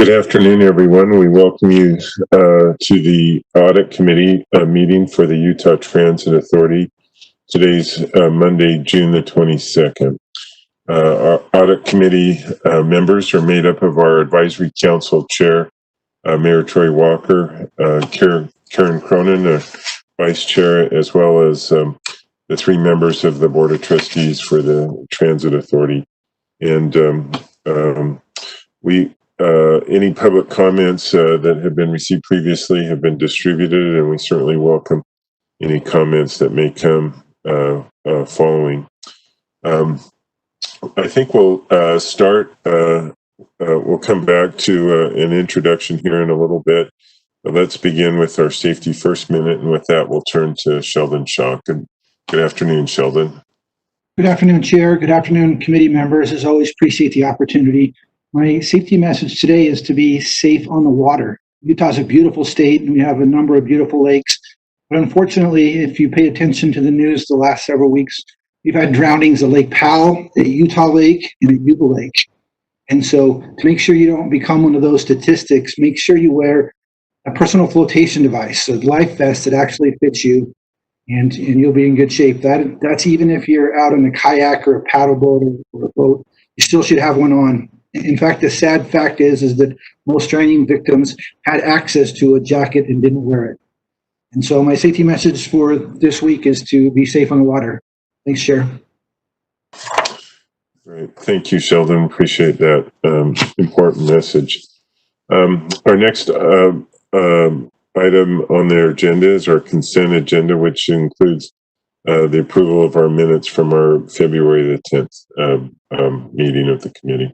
Good afternoon, everyone. We welcome you to the Audit Committee meeting for the Utah Transit Authority. Today's Monday, June the 22nd. Our Audit Committee members are made up of our Advisory Council Chair, Mayor Troy Walker, Karen Cronin, Vice Chair, as well as the three members of the Board of Trustees for the Transit Authority. And any public comments that have been received previously have been distributed, and we certainly welcome any comments that may come following. I think we'll start. We'll come back to an introduction here in a little bit. But let's begin with our Safety First Minute, and with that, we'll turn to Sheldon Shaw. Good afternoon, Sheldon. Good afternoon, Chair. Good afternoon, committee members. As always, appreciate the opportunity. My safety message today is to be safe on the water. Utah's a beautiful state, and we have a number of beautiful lakes. But unfortunately, if you pay attention to the news the last several weeks, we've had drownings at Lake Powell, at Utah Lake, and at Yuba Lake. And so to make sure you don't become one of those statistics, make sure you wear a personal flotation device, a life vest that actually fits you, and you'll be in good shape. That's even if you're out on a kayak or a paddleboat or a boat, you still should have one on. In fact, the sad fact is that most drowning victims had access to a jacket and didn't wear it. And so my safety message for this week is to be safe on the water. Thanks, Chair. Great. Thank you, Sheldon. Appreciate that important message. Our next item on their agenda is our consent agenda, which includes the approval of our minutes from our February the 10th meeting of the committee.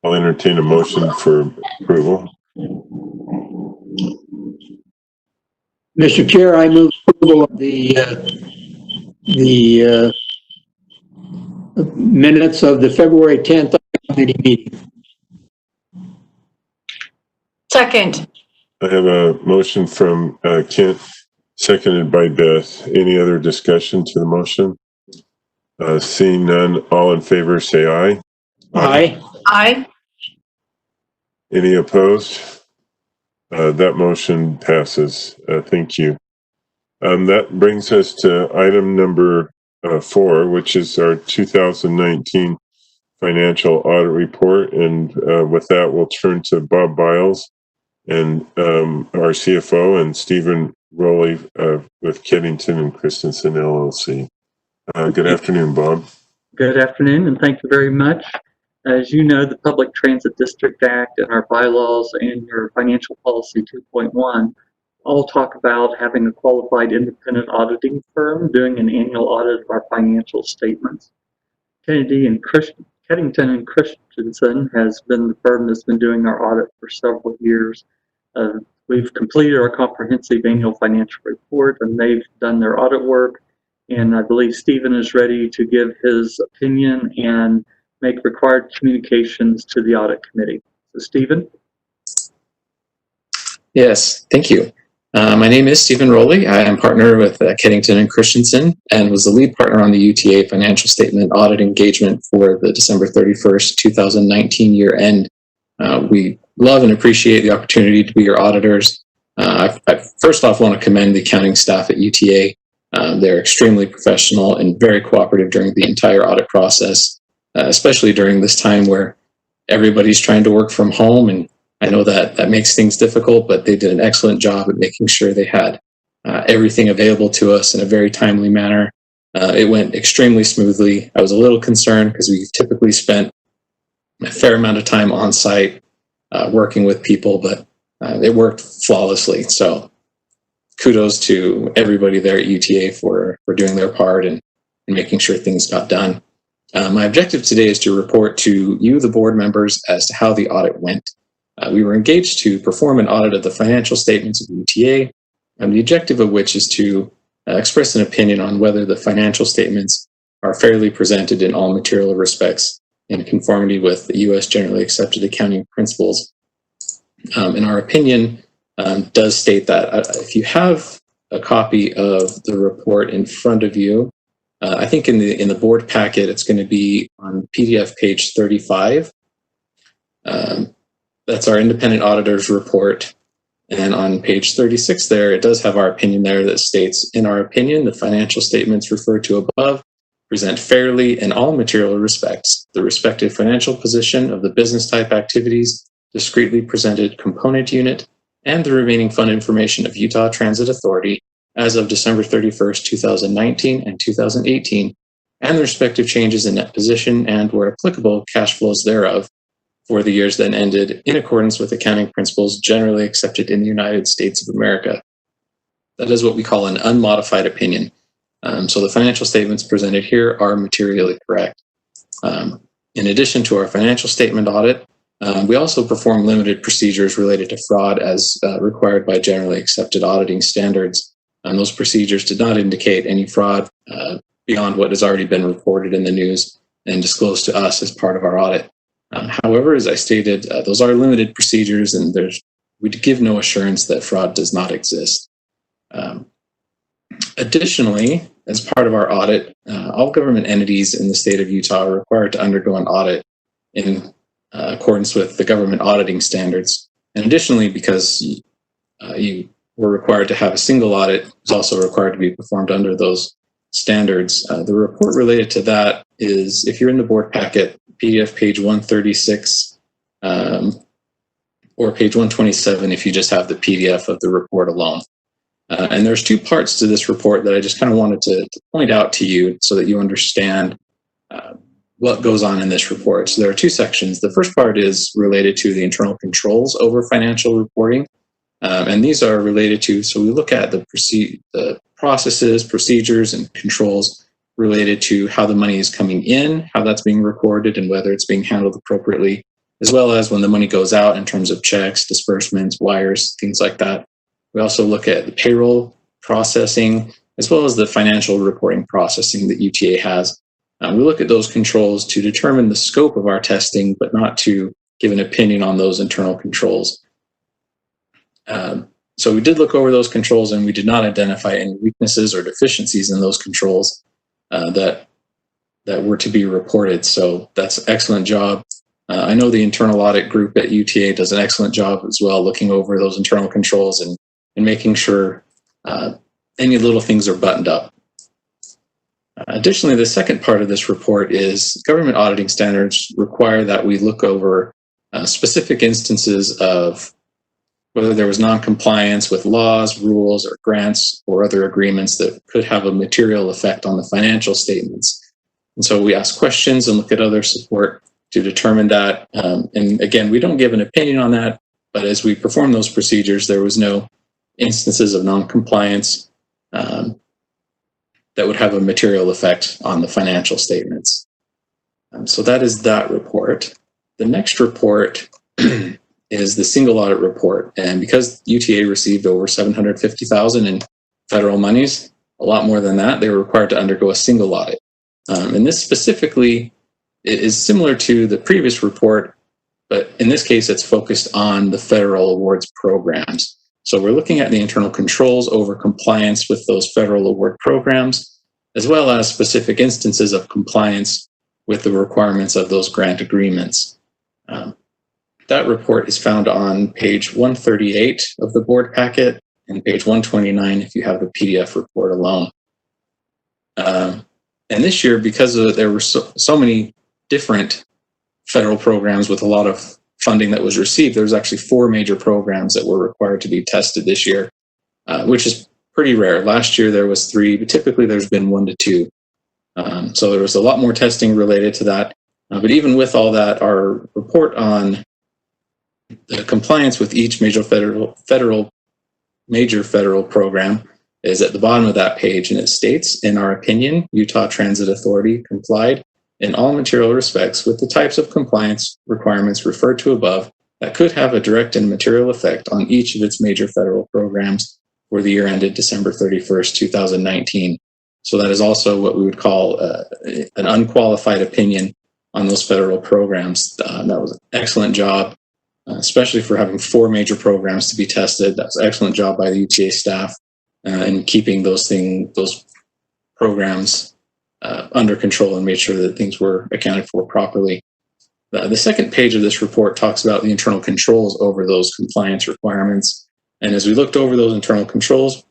I'll entertain a motion for approval. Mr. Chair, I move approval of the minutes of the February 10th committee meeting. Second. I have a motion from Kent, seconded by Beth. Any other discussion to the motion? Seeing none, all in favor say aye. Aye. Aye. Any opposed? That motion passes. Thank you. That brings us to item number 4, which is our 2019 Financial Audit Report. And with that, we'll turn to Bob Biles and our CFO, and Stephen Rowley with Keddington and Christensen LLC. Good afternoon, Bob. Good afternoon, and thank you very much. As you know, the Public Transit District Act and our bylaws and your Financial Policy 2.1 all talk about having a qualified independent auditing firm doing an annual audit of our financial statements. Keddington and Christensen has been the firm that's been doing our audit for several years. We've completed our comprehensive annual financial report, and they've done their audit work. And I believe Stephen is ready to give his opinion and make required communications to the audit committee. So, Stephen? Yes, thank you. My name is Stephen Rowley. I am partner with Keddington and Christensen and was the lead partner on the UTA financial statement audit engagement for the December 31st, 2019 year end. We love and appreciate the opportunity to be your auditors. I first off want to commend the accounting staff at UTA. They're extremely professional and very cooperative during the entire audit process, especially during this time where everybody's trying to work from home. And I know that makes things difficult, but they did an excellent job at making sure they had everything available to us in a very timely manner. It went extremely smoothly. I was a little concerned because we've typically spent a fair amount of time on site working with people, but it worked flawlessly. So kudos to everybody there at UTA for doing their part and making sure things got done. My objective today is to report to you, the board members, as to how the audit went. We were engaged to perform an audit of the financial statements of UTA, and the objective of which is to express an opinion on whether the financial statements are fairly presented in all material respects in conformity with the U.S. generally accepted accounting principles. In our opinion, does state that if you have a copy of the report in front of you, I think in the board packet, it's going to be on PDF page 35. That's our independent auditor's report. And on page 36 there, it does have our opinion there that states, in our opinion, the financial statements referred to above present fairly in all material respects the respective financial position of the business type activities, discretely presented component unit, and the remaining fund information of Utah Transit Authority as of December 31st, 2019 and 2018, and the respective changes in net position and, where applicable, cash flows thereof for the years then ended in accordance with accounting principles generally accepted in the United States of America. That is what we call an unmodified opinion. So the financial statements presented here are materially correct. In addition to our financial statement audit, we also perform limited procedures related to fraud as required by generally accepted auditing standards. And those procedures did not indicate any fraud beyond what has already been reported in the news and disclosed to us as part of our audit. However, as I stated, those are limited procedures, and we give no assurance that fraud does not exist. Additionally, as part of our audit, all government entities in the state of Utah are required to undergo an audit in accordance with the government auditing standards. And additionally, because you were required to have a single audit, is also required to be performed under those standards. The report related to that is, if you're in the board packet, PDF page 136 or page 127 if you just have the PDF of the report alone. And there's two parts to this report that I just kind of wanted to point out to you so that you understand what goes on in this report. So there are two sections. The first part is related to the internal controls over financial reporting. And these are related to, so we look at the processes, procedures, and controls related to how the money is coming in, how that's being recorded, and whether it's being handled appropriately, as well as when the money goes out in terms of checks, disbursements, wires, things like that. We also look at the payroll processing, as well as the financial reporting processing that UTA has. We look at those controls to determine the scope of our testing, but not to give an opinion on those internal controls. So we did look over those controls, and we did not identify any weaknesses or deficiencies in those controls that were to be reported. So that's an excellent job. I know the internal audit group at UTA does an excellent job as well, looking over those internal controls and making sure any little things are buttoned up. Additionally, the second part of this report is government auditing standards require that we look over specific instances of whether there was non-compliance with laws, rules, or grants or other agreements that could have a material effect on the financial statements. And so we ask questions and look at other support to determine that. And again, we don't give an opinion on that, but as we perform those procedures, there was no instances of non-compliance that would have a material effect on the financial statements. So that is that report. The next report is the single audit report. And because UTA received over $750,000 in federal monies, a lot more than that, they were required to undergo a single audit. And this specifically is similar to the previous report, but in this case, it's focused on the federal awards programs. So we're looking at the internal controls over compliance with those federal award programs, as well as specific instances of compliance with the requirements of those grant agreements. That report is found on page 138 of the board packet and page 129 if you have the PDF report alone. And this year, because there were so many different federal programs with a lot of funding that was received, there was actually 4 major programs that were required to be tested this year, which is pretty rare. Last year there was 3, but typically there's been 1 to 2. So there was a lot more testing related to that. But even with all that, our report on the compliance with each major federal program is at the bottom of that page, and it states, in our opinion, Utah Transit Authority complied in all material respects with the types of compliance requirements referred to above that could have a direct and material effect on each of its major federal programs for the year ended December 31st, 2019. So that is also what we would call an unqualified opinion on those federal programs. That was an excellent job, especially for having 4 major programs to be tested. That was an excellent job by the UTA staff in keeping those programs under control and made sure that things were accounted for properly. The second page of this report talks about the internal controls over those compliance requirements. And as we looked over those internal controls,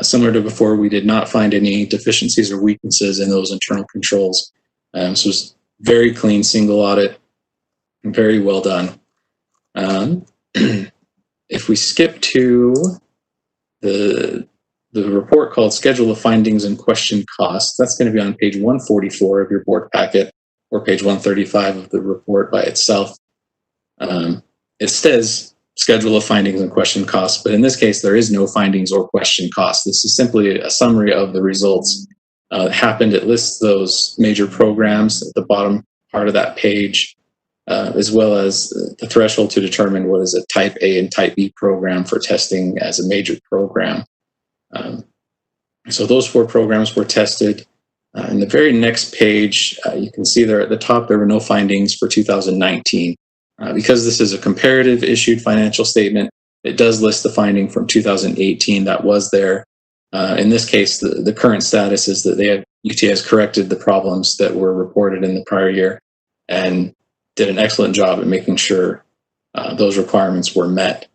similar to before, we did not find any deficiencies or weaknesses in those internal controls. So it was very clean, single audit, very well done. If we skip to the report called Schedule of Findings and Question Costs, that's going to be on page 144 of your board packet, or page 135 of the report by itself. It says Schedule of Findings and Question Costs, but in this case, there is no findings or question costs. This is simply a summary of the results that happened. It lists those major programs at the bottom part of that page, as well as the threshold to determine what is a type A and type B program for testing as a major program. So those 4 programs were tested. In the very next page, you can see there at the top, there were no findings for 2019. Because this is a comparative issued financial statement, it does list the finding from 2018 that was there. In this case, the current status is that UTA has corrected the problems that were reported in the prior year and did an excellent job at making sure those requirements were met.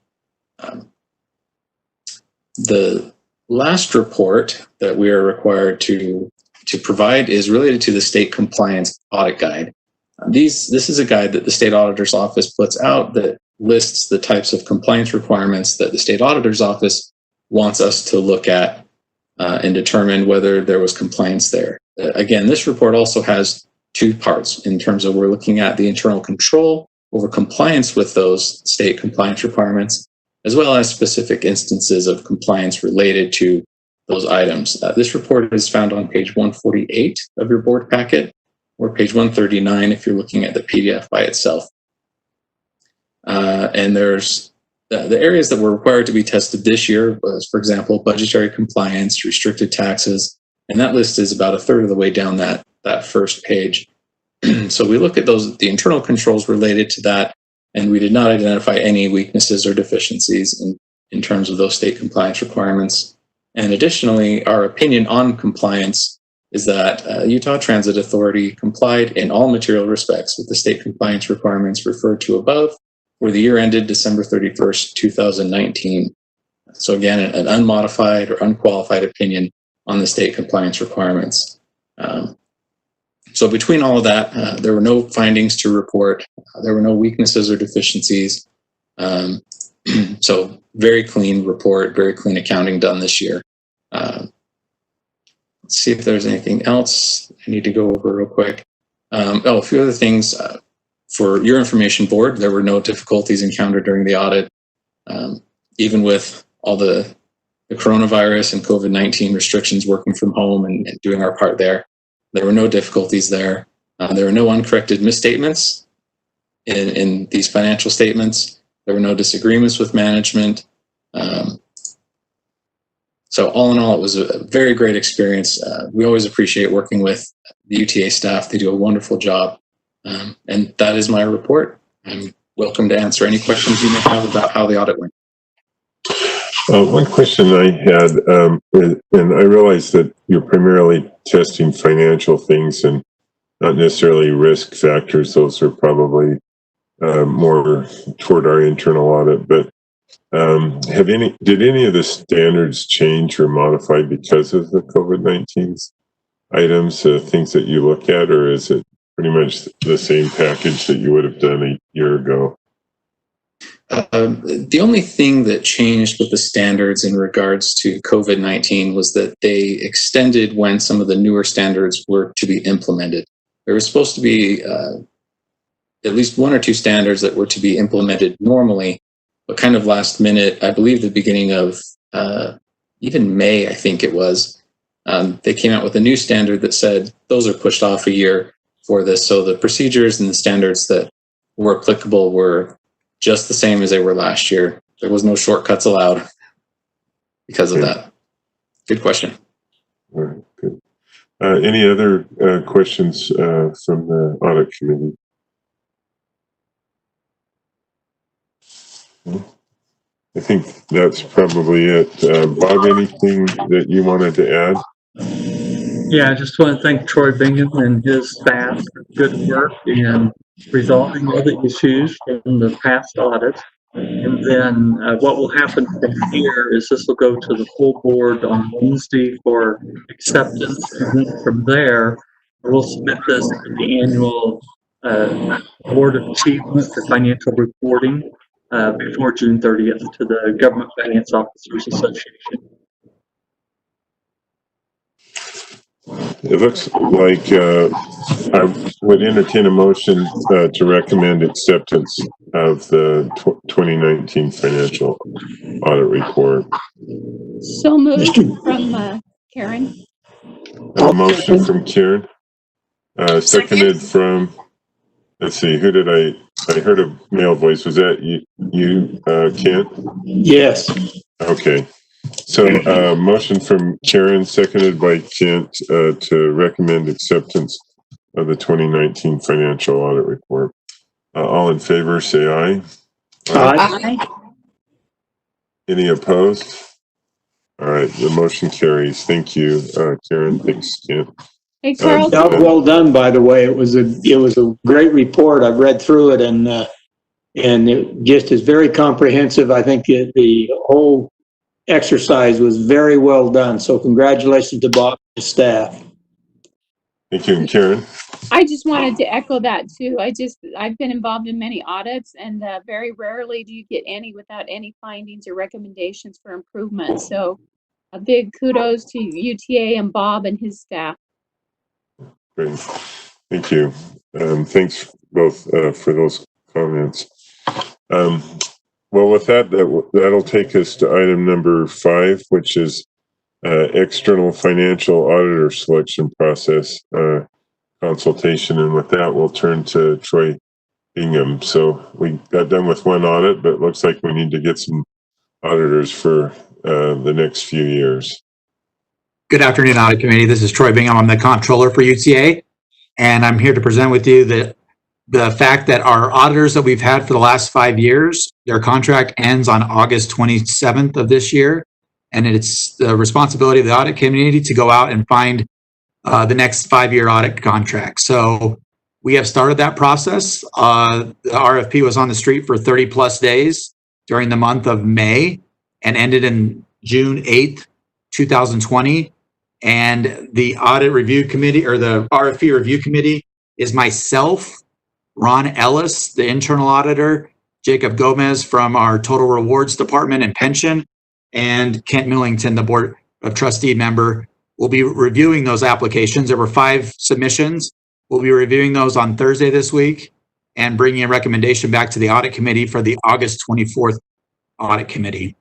The last report that we are required to provide is related to the state compliance audit guide. This is a guide that the state auditor's office puts out that lists the types of compliance requirements that the state auditor's office wants us to look at and determine whether there was compliance there. Again, this report also has 2 parts in terms of we're looking at the internal control over compliance with those state compliance requirements, as well as specific instances of compliance related to those items. This report is found on page 148 of your board packet, or page 139 if you're looking at the PDF by itself. And there's the areas that were required to be tested this year was, for example, budgetary compliance, restricted taxes, and that list is about 1/3 of the way down that first page. So we look at the internal controls related to that, and we did not identify any weaknesses or deficiencies in terms of those state compliance requirements. And additionally, our opinion on compliance is that Utah Transit Authority complied in all material respects with the state compliance requirements referred to above for the year ended December 31st, 2019. So again, an unmodified or unqualified opinion on the state compliance requirements. So between all of that, there were no findings to report. There were no weaknesses or deficiencies. So very clean report, very clean accounting done this year. Let's see if there's anything else I need to go over real quick. A few other things. For your information board, there were no difficulties encountered during the audit. Even with all the coronavirus and COVID-19 restrictions, working from home and doing our part there, there were no difficulties there. There were no uncorrected misstatements in these financial statements. There were no disagreements with management. So all in all, it was a very great experience. We always appreciate working with the UTA staff. They do a wonderful job. And that is my report. I'm welcome to answer any questions you may have about how the audit went. One question I had, and I realize that you're primarily testing financial things and not necessarily risk factors. Those are probably more toward our internal audit, but did any of the standards change or modify because of the COVID-19 items, things that you look at, or is it pretty much the same package that you would have done a year ago? The only thing that changed with the standards in regards to COVID-19 was that they extended when some of the newer standards were to be implemented. There was supposed to be at least 1 or 2 standards that were to be implemented normally, but kind of last minute, I believe the beginning of even May, I think it was, they came out with a new standard that said those are pushed off a year for this. So the procedures and the standards that were applicable were just the same as they were last year. There was no shortcuts allowed because of that. Good question. All right, good. Any other questions from the audit committee? I think that's probably it. Bob, anything that you wanted to add? Yeah, I just want to thank Troy Bingham and his staff for good work and resolving all the issues from the past audit. And then what will happen from here is this will go to the full board on Wednesday for acceptance. And then from there, we'll submit this to the annual Board of Achievement for Financial Reporting before June 30th to the Government Finance Officers Association. It looks like I would entertain a motion to recommend acceptance of the 2019 Financial Audit Report. So moved from Karen. A motion from Karen, seconded from, let's see, who did I heard a male voice. Was that you, Kent? Yes. Okay. So, motion from Karen, seconded by Kent, to recommend acceptance of the 2019 Financial Audit Report. All in favor, say aye. Aye. Any opposed? All right, the motion carries. Thank you, Karen. Thanks, Kent. Hey, Carl. Job well done, by the way. It was a great report. I've read through it, and it just is very comprehensive. I think the whole exercise was very well done. So congratulations to Bob and his staff. Thank you, Karen. I just wanted to echo that too. I've been involved in many audits, and very rarely do you get any without any findings or recommendations for improvement. So a big kudos to UTA and Bob and his staff. Great. Thank you. Thanks both for those comments. Well, with that, that'll take us to item number 5, which is external financial auditor selection process consultation. And with that, we'll turn to Troy Bingham. So we got done with one audit, but it looks like we need to get some auditors for the next few years. Good afternoon, Audit Committee. This is Troy Bingham. I'm the Comptroller for UTA, and I'm here to present with you the fact that our auditors that we've had for the last 5 years, their contract ends on August 27th of this year, and it's the responsibility of the Audit Committee to go out and find the next 5-year audit contract. So we have started that process. The RFP was on the street for 30 plus days during the month of May and ended in June 8th, 2020. And the Audit Review Committee, or the RFP Review Committee, is myself, Ron Ellis, the internal auditor, Jacob Gomez from our Total Rewards Department and Pension, and Kent Millington, the Board of Trustee member. We'll be reviewing those applications. There were 5 submissions. We'll be reviewing those on Thursday this week and bringing a recommendation back to the Audit Committee for the August 24th Audit Committee.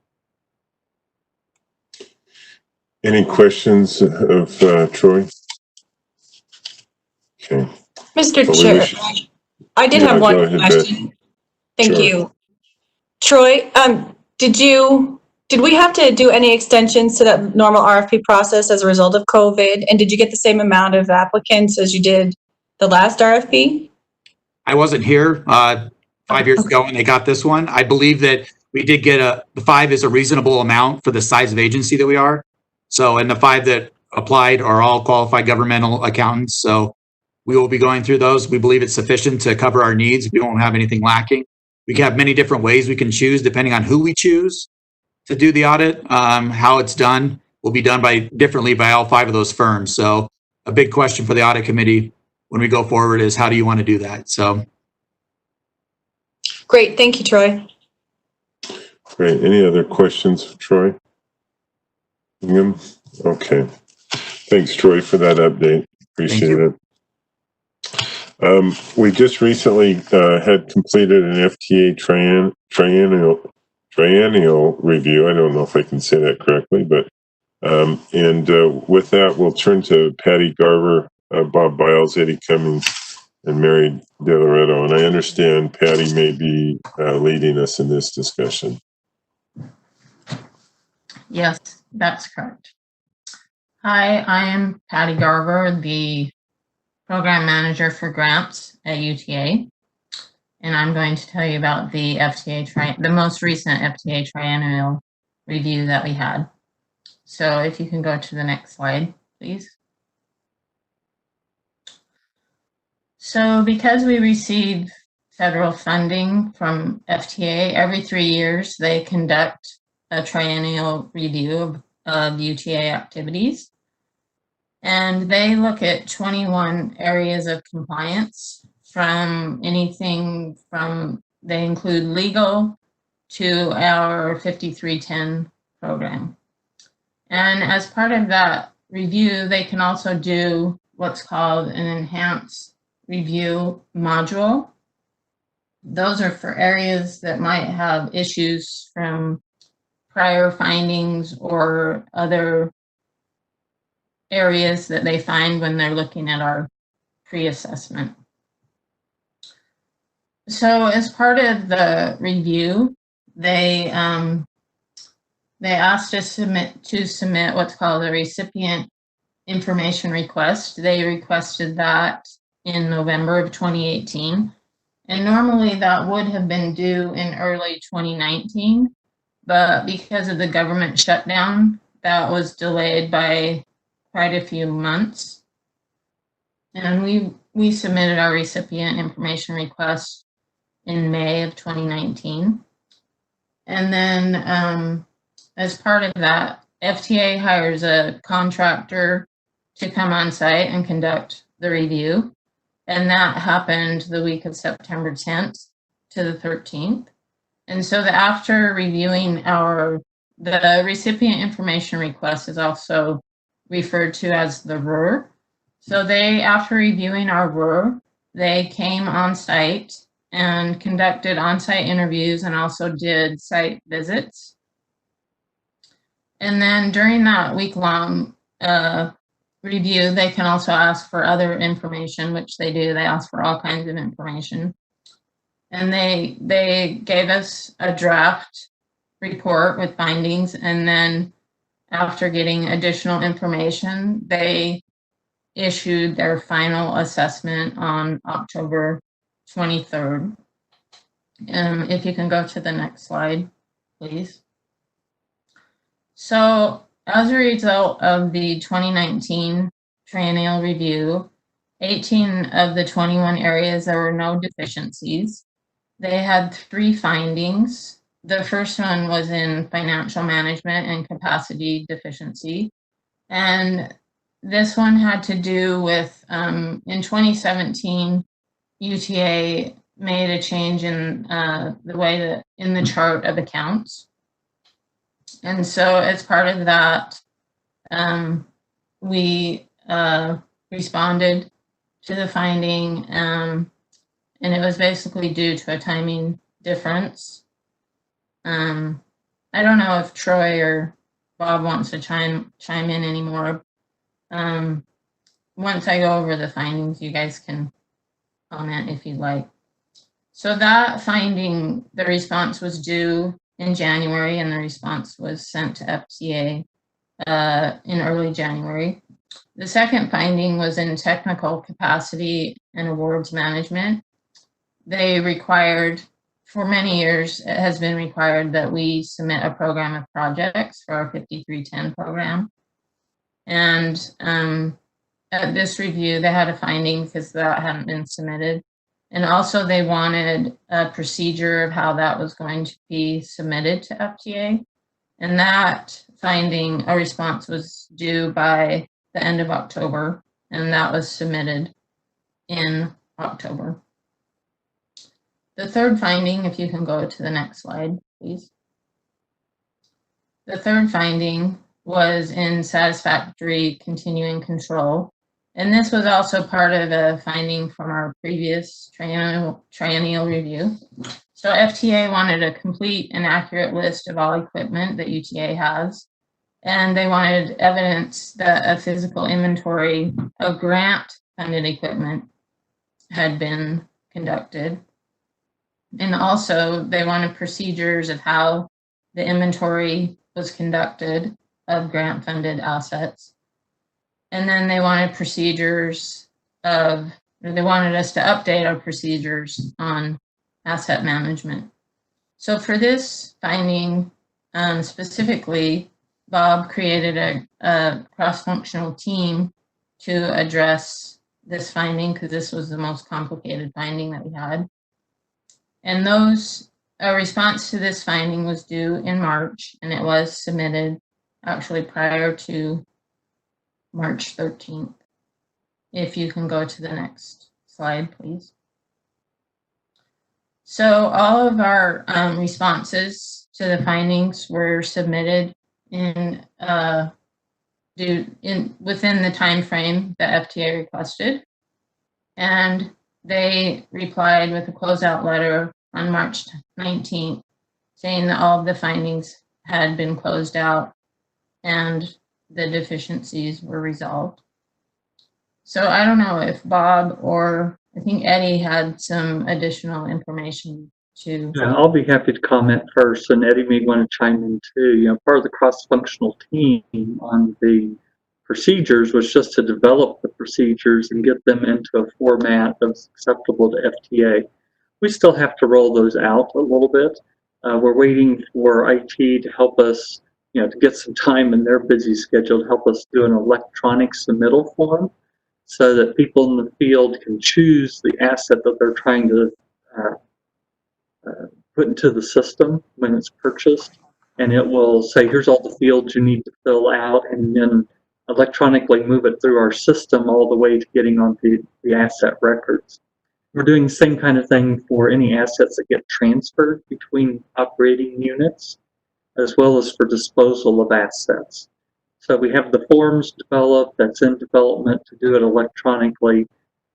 Any questions of Troy? Okay. Mr. Well, Chair, I did have one ahead, question. Beth. Thank Sure. you. Troy, did we have to do any extensions to that normal RFP process as a result of COVID? And did you get the same amount of applicants as you did the last RFP? I wasn't here 5 years ago when they got this one. I believe that we did get the 5 is a reasonable amount for the size of agency that we are. So, and the 5 that applied are all qualified governmental accountants. So we will be going through those. We believe it's sufficient to cover our needs. We won't have anything lacking. We have many different ways we can choose depending on who we choose to do the audit. How it's done will be done differently by all 5 of those firms. So a big question for the Audit Committee when we go forward is how do you want to do that? So. Great. Thank you, Troy. Great. Any other questions for Troy? Okay. Thanks, Troy, for that update. Appreciate it. We just recently had completed an FTA triennial review. I don't know if I can say that correctly, but with that, we'll turn to Patty Garver, Bob Biles, Eddie Cummings, and Mary De Loretto. And I understand Patty may be leading us in this discussion. Yes, that's correct. Hi, I am Patty Garver, the Program Manager for Grants at UTA, and I'm going to tell you about the the most recent FTA triennial review that we had. So if you can go to the next slide, please. So because we receive federal funding from FTA, every 3 years they conduct a triennial review of UTA activities. And they look at 21 areas of compliance, from anything from, they include legal to our 5310 program. And as part of that review, they can also do what's called an enhanced review module. Those are for areas that might have issues from prior findings or other areas that they find when they're looking at our pre-assessment. So as part of the review, they asked us to submit what's called a recipient information request. They requested that in November of 2018. And normally that would have been due in early 2019, but because of the government shutdown, that was delayed by quite a few months. And we submitted our recipient information request in May of 2019. And then as part of that, FTA hires a contractor to come on site and conduct the review. And that happened the week of September 10th to the 13th. And so after reviewing the recipient information request is also referred to as the RUR. So after reviewing our RUR, they came on site and conducted on-site interviews and also did site visits. And then during that week-long review, they can also ask for other information, which they do. They ask for all kinds of information. And they gave us a draft report with findings, and then after getting additional information, they issued their final assessment on October 23rd. If you can go to the next slide, please. So as a result of the 2019 triennial review, 18 of the 21 areas, there were no deficiencies. They had 3 findings. The first one was in financial management and capacity deficiency. And this one had to do with, in 2017, UTA made a change in the way that in the chart of accounts. And so as part of that, we responded to the finding, and it was basically due to a timing difference. I don't know if Troy or Bob wants to chime in anymore. Once I go over the findings, you guys can comment if you'd like. So that finding, the response was due in January, and the response was sent to FTA in early January. The second finding was in technical capacity and awards management. They required, for many years, it has been required that we submit a program of projects for our 5310 program. And at this review, they had a finding because that hadn't been submitted. And also they wanted a procedure of how that was going to be submitted to FTA. And that finding, a response was due by the end of October, and that was submitted in October. The third finding, if you can go to the next slide, please. The third finding was in satisfactory continuing control. And this was also part of a finding from our previous triennial review. So FTA wanted a complete and accurate list of all equipment that UTA has. And they wanted evidence that a physical inventory of grant-funded equipment had been conducted. And also they wanted procedures of how the inventory was conducted of grant-funded assets. And then they wanted procedures of, they wanted us to update our procedures on asset management. So for this finding, specifically, Bob created a cross-functional team to address this finding because this was the most complicated finding that we had. And those, a response to this finding was due in March, and it was submitted actually prior to March 13th. If you can go to the next slide, please. So all of our responses to the findings were submitted in within the time frame that FTA requested, and they replied with a closeout letter on March 19th saying that all of the findings had been closed out and the deficiencies were resolved. So I don't know if Bob or I think Eddie had some additional information to. Yeah, I'll be happy to comment first, and Eddie may want to chime in too. You know, part of the cross-functional team on the procedures was just to develop the procedures and get them into a format that's acceptable to FTA. We still have to roll those out a little bit. We're waiting for IT to help us, you know, to get some time in their busy schedule to help us do an electronic submittal form so that people in the field can choose the asset that they're trying to put into the system when it's purchased. And it will say, here's all the fields you need to fill out, and then electronically move it through our system all the way to getting onto the asset records. We're doing the same kind of thing for any assets that get transferred between operating units, as well as for disposal of assets. So we have the forms developed, that's in development to do it electronically.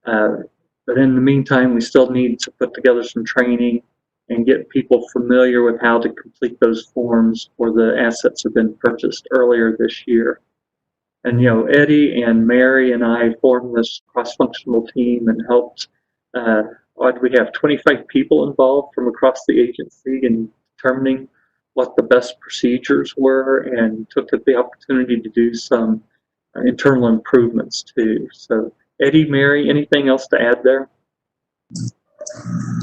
But in the meantime, we still need to put together some training and get people familiar with how to complete those forms for the assets that have been purchased earlier this year. And, you know, Eddie and Mary and I formed this cross-functional team and helped. We have 25 people involved from across the agency in determining what the best procedures were, and took the opportunity to do some internal improvements too. So, Eddie, Mary, anything else to add there?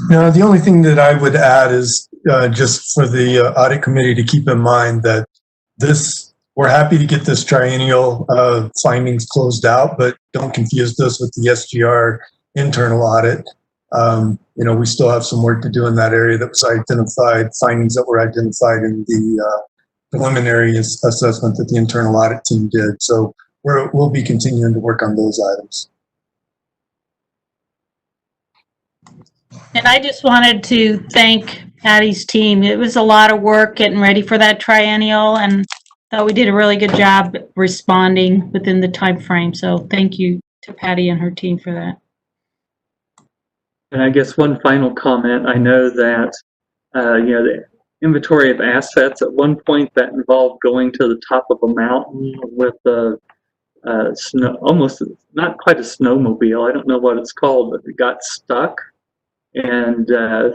No, the only thing that I would add is just for the audit committee to keep in mind that we're happy to get this triennial findings closed out, but don't confuse this with the SGR internal audit. You know, we still have some work to do in that area that was identified, findings that were identified in the preliminary assessment that the internal audit team did. So we'll be continuing to work on those items. And I just wanted to thank Patty's team. It was a lot of work getting ready for that triennial, and thought we did a really good job responding within the time frame. So thank you to Patty and her team for that. And I guess one final comment. I know that you know, the inventory of assets at one point that involved going to the top of a mountain with a snow, almost not quite a snowmobile. I don't know what it's called, but it got stuck. And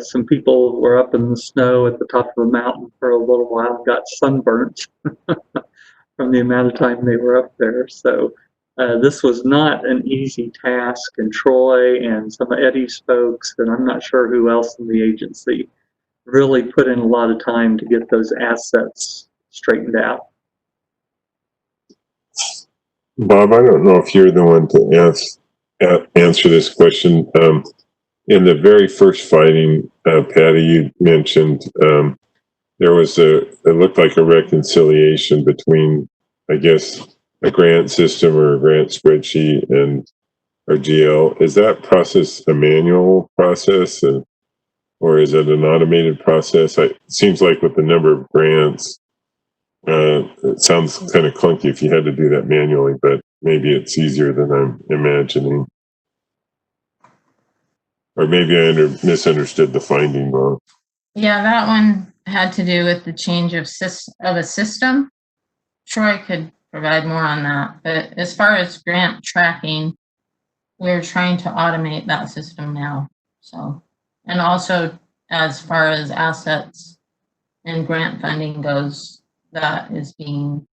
some people were up in the snow at the top of the mountain for a little while and got sunburnt from the amount of time they were up there. So this was not an easy task, and Troy and some of Eddie's folks, and I'm not sure who else in the agency, really put in a lot of time to get those assets straightened out. Bob, I don't know if you're the one to answer this question. In the very first finding, Patty, you mentioned there was it looked like a reconciliation between, I guess, a grant system or a grant spreadsheet and our GL. Is that process a manual process, or is it an automated process? It seems like with the number of grants, it sounds kind of clunky if you had to do that manually, but maybe it's easier than I'm imagining. Or maybe I misunderstood the finding wrong. Yeah, that one had to do with the change of a system. Troy could provide more on that. But as far as grant tracking, we're trying to automate that system now. So, and also as far as assets and grant funding goes, that is being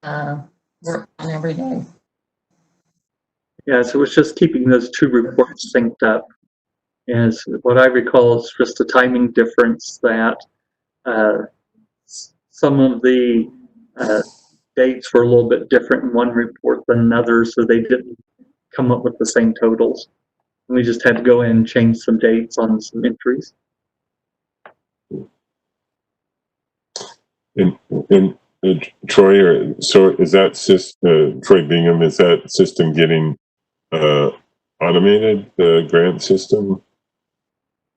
worked on every day. Yeah, so it's just keeping those two reports synced up. And what I recall is just a timing difference that some of the dates were a little bit different in one report than another, so they didn't come up with the same totals. We just had to go in and change some dates on some entries. And Troy, so is that Troy Bingham? Is that system getting automated? The grant system?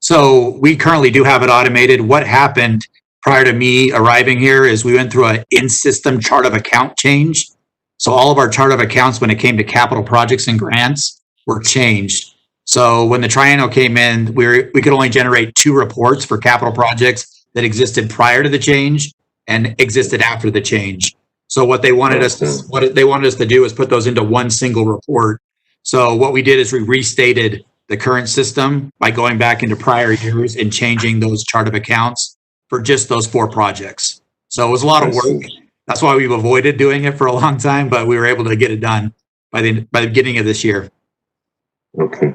So we currently do have it automated. What happened prior to me arriving here is we went through an in-system chart of account change. So all of our chart of accounts when it came to capital projects and grants were changed. So when the triennial came in, we could only generate 2 reports for capital projects that existed prior to the change and existed after the change. So what they wanted us to do is put those into one single report. So what we did is we restated the current system by going back into prior years and changing those chart of accounts for just those 4 projects. So it was a lot of work. That's why we've avoided doing it for a long time, but we were able to get it done by the beginning of this year. Okay.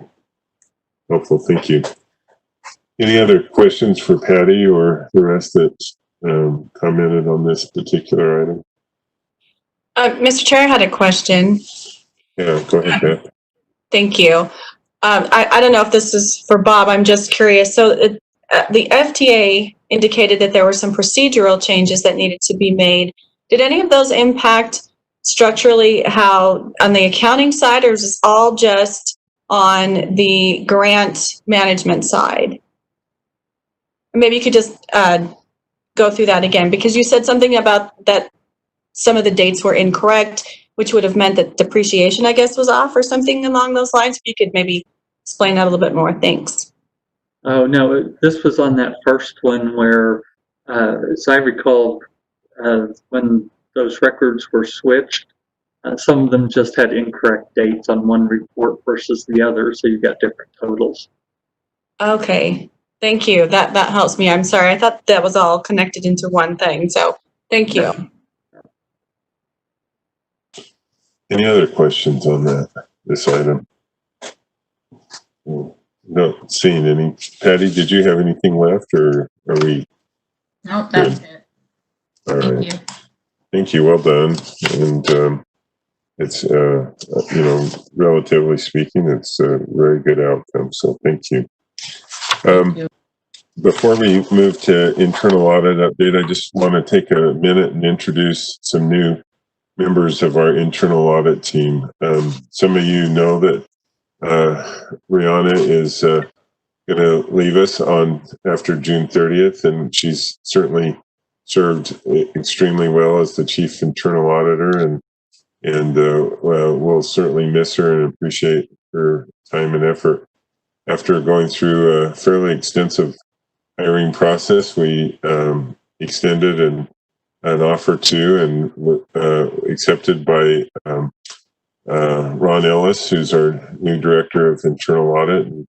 Helpful. Thank you. Any other questions for Patty or the rest that commented on this particular item? Mr. Chair, I had a question. Yeah, go ahead, Pat. Thank you. I don't know if this is for Bob. I'm just curious. So the FTA indicated that there were some procedural changes that needed to be made. Did any of those impact structurally how on the accounting side, or is this all just on the grant management side? Maybe you could just go through that again, because you said something about that some of the dates were incorrect, which would have meant that depreciation, I guess, was off or something along those lines. If you could maybe explain that a little bit more. Thanks. Oh, no, this was on that first one where, as I recall, when those records were switched, some of them just had incorrect dates on one report versus the other, so you got different totals. Okay, thank you. That helps me. I'm sorry. I thought that was all connected into one thing, so thank you. Any other questions on this item? Not seeing any. Patty, did you have anything left, or are we? Nope, that's it. All Thank right. you. Thank you. Well done. And it's relatively speaking, it's a very good outcome. So thank you. Thank you. Before we move to internal audit update, I just want to take a minute and introduce some new members of our internal audit team. Some of you know that Rihanna is going to leave us after June 30th, and she's certainly served extremely well as the chief internal auditor, and we'll certainly miss her and appreciate her time and effort. After going through a fairly extensive hiring process, we extended an offer to and accepted by Ron Ellis, who's our new director of internal audit. And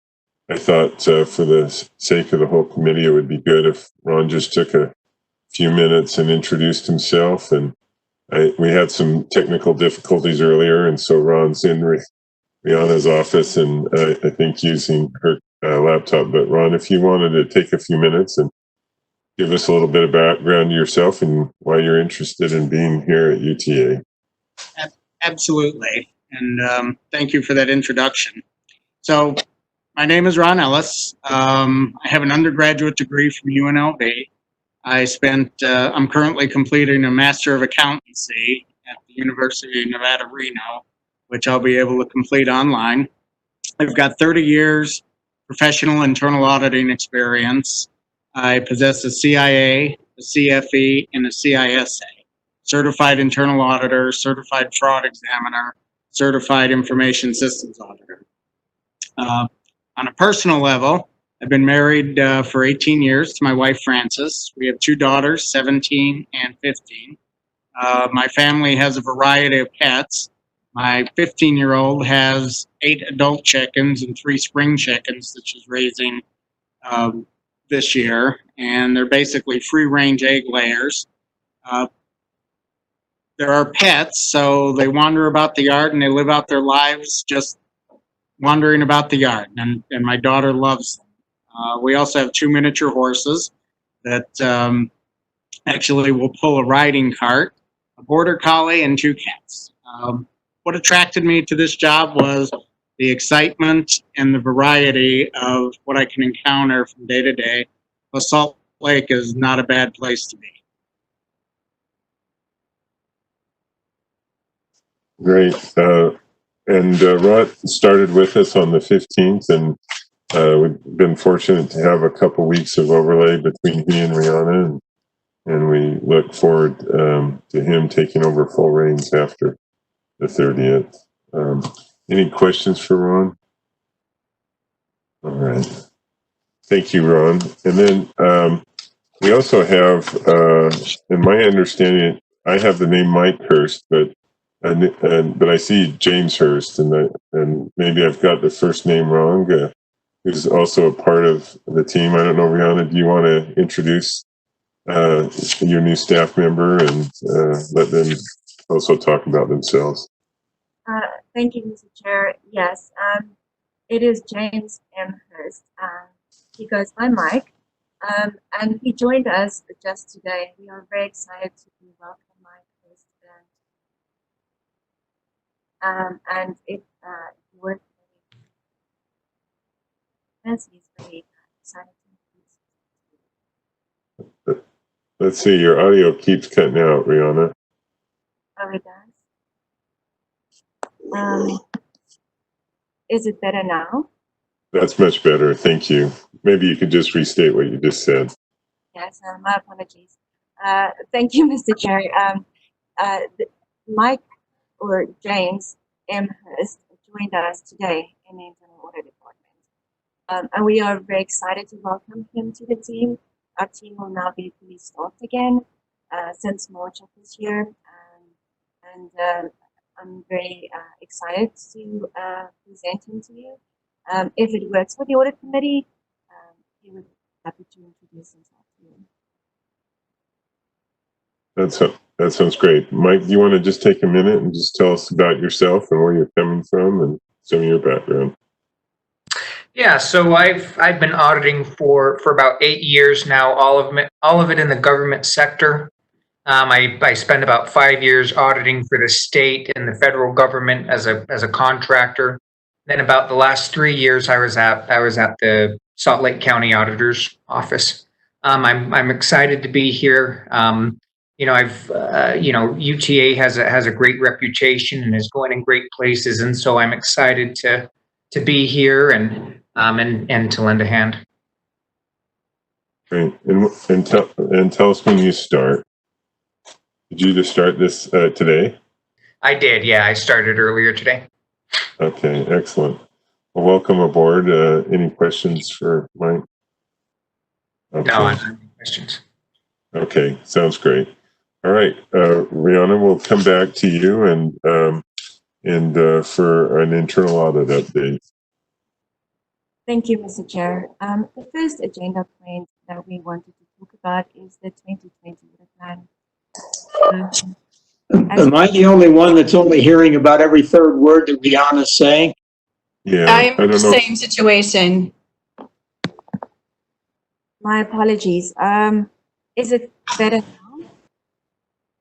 I thought for the sake of the whole committee, it would be good if Ron just took a few minutes and introduced himself. And we had some technical difficulties earlier, and so Ron's in Rihanna's office and I think using her laptop. But Ron, if you wanted to take a few minutes and give us a little bit of background to yourself and why you're interested in being here at UTA. Absolutely. And thank you for that introduction. So my name is Ron Ellis. I have an undergraduate degree from UNLV. I'm currently completing a Master of Accountancy at the University of Nevada, Reno, which I'll be able to complete online. I've got 30 years professional internal auditing experience. I possess a CIA, a CFE, and a CISA. Certified Internal Auditor, Certified Fraud Examiner, Certified Information Systems Auditor. On a personal level, I've been married for 18 years to my wife, Frances. We have 2 daughters, 17 and 15. My family has a variety of pets. My 15-year-old has 8 adult chickens and 3 spring chickens that she's raising this year, and they're basically free-range egg layers. There are pets, so they wander about the yard and they live out their lives just wandering about the yard, and my daughter loves them. We also have 2 miniature horses that actually will pull a riding cart, a border collie, and 2 cats. What attracted me to this job was the excitement and the variety of what I can encounter from day to day, Salt Lake is not a bad place to be. Great. And Rod started with us on the 15th, and we've been fortunate to have a couple weeks of overlay between he and Rihanna, and we look forward to him taking over full reins after the 30th. Any questions for Ron? All right. Thank you, Ron. And then we also have, in my understanding, I have the name Mike Hurst, but I see James Hurst, and maybe I've got the first name wrong. Who's also a part of the team. I don't know, Rihanna, do you want to introduce your new staff member and let them also talk about themselves? Thank you, Mr. Chair. Yes, it is James M. Hurst. He goes by Mike, and he joined us just today. We are very excited to welcome Mike Hurst, and it worked. He's very excited. Let's see, your audio keeps cutting out, Rihanna. Oh, it does. Is it better now? That's much better, thank you. Maybe you could just restate what you just said. Yes, my apologies. Thank you, Mr. Chair. Mike or James M. Hurst joined us today in the Internal Audit Department. And we are very excited to welcome him to the team. Our team will now be fully staffed again since March of this year. And I'm very excited to present him to you. If it works for the audit committee, he would be happy to introduce himself to you. That sounds great. Mike, do you want to just take a minute and just tell us about yourself and where you're coming from and some of your background? Yeah, so I've been auditing for about 8 years now, all of it in the government sector. I spent about 5 years auditing for the state and the federal government as a contractor. Then about the last 3 years, I was at the Salt Lake County Auditor's office. I'm excited to be here. UTA has a great reputation and is going in great places, and so I'm excited to be here and to lend a hand. Great, and tell us when you start. Did you just start this today? I did, yeah. I started earlier today. Okay, excellent. Well, welcome aboard. Any questions for Mike? Okay. No, I don't have any questions. Okay, sounds great. All right, Rihanna, we'll come back to you and for an internal audit update. Thank you, Mr. Chair. The first agenda point that we wanted to talk about is the 2020 audit plan. Am I the only one that's only hearing about every third word that Rihanna's saying? Yeah, I'm I don't know. same situation. My apologies. Is it better now?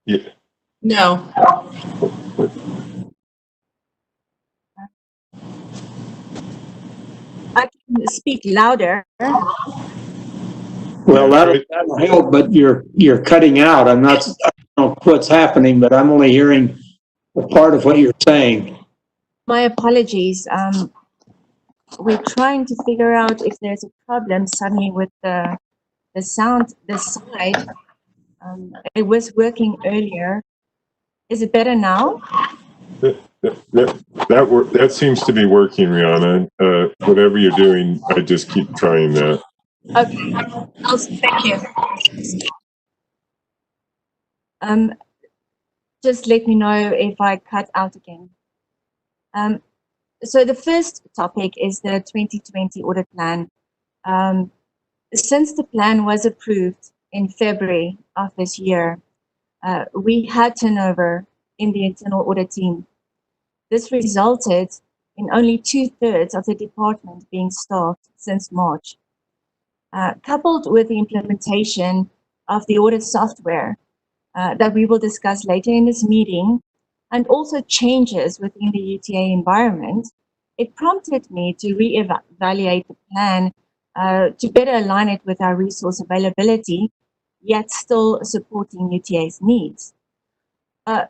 Yeah. No. I can speak louder. Well, that'll help, but you're cutting out. I don't know what's happening, but I'm only hearing a part of what you're saying. My apologies. We're trying to figure out if there's a problem suddenly with the sound this side. It was working earlier. Is it better now? That seems to be working, Rihanna. Whatever you're doing, I just keep trying that. Okay. Thank you. Just let me know if I cut out again. So the first topic is the 2020 audit plan. Since the plan was approved in February of this year, we had turnover in the internal audit team. This resulted in only 2/3 of the department being staffed since March. Coupled with the implementation of the audit software that we will discuss later in this meeting, and also changes within the UTA environment, It prompted me to reevaluate the plan to better align it with our resource availability, yet still supporting UTA's needs.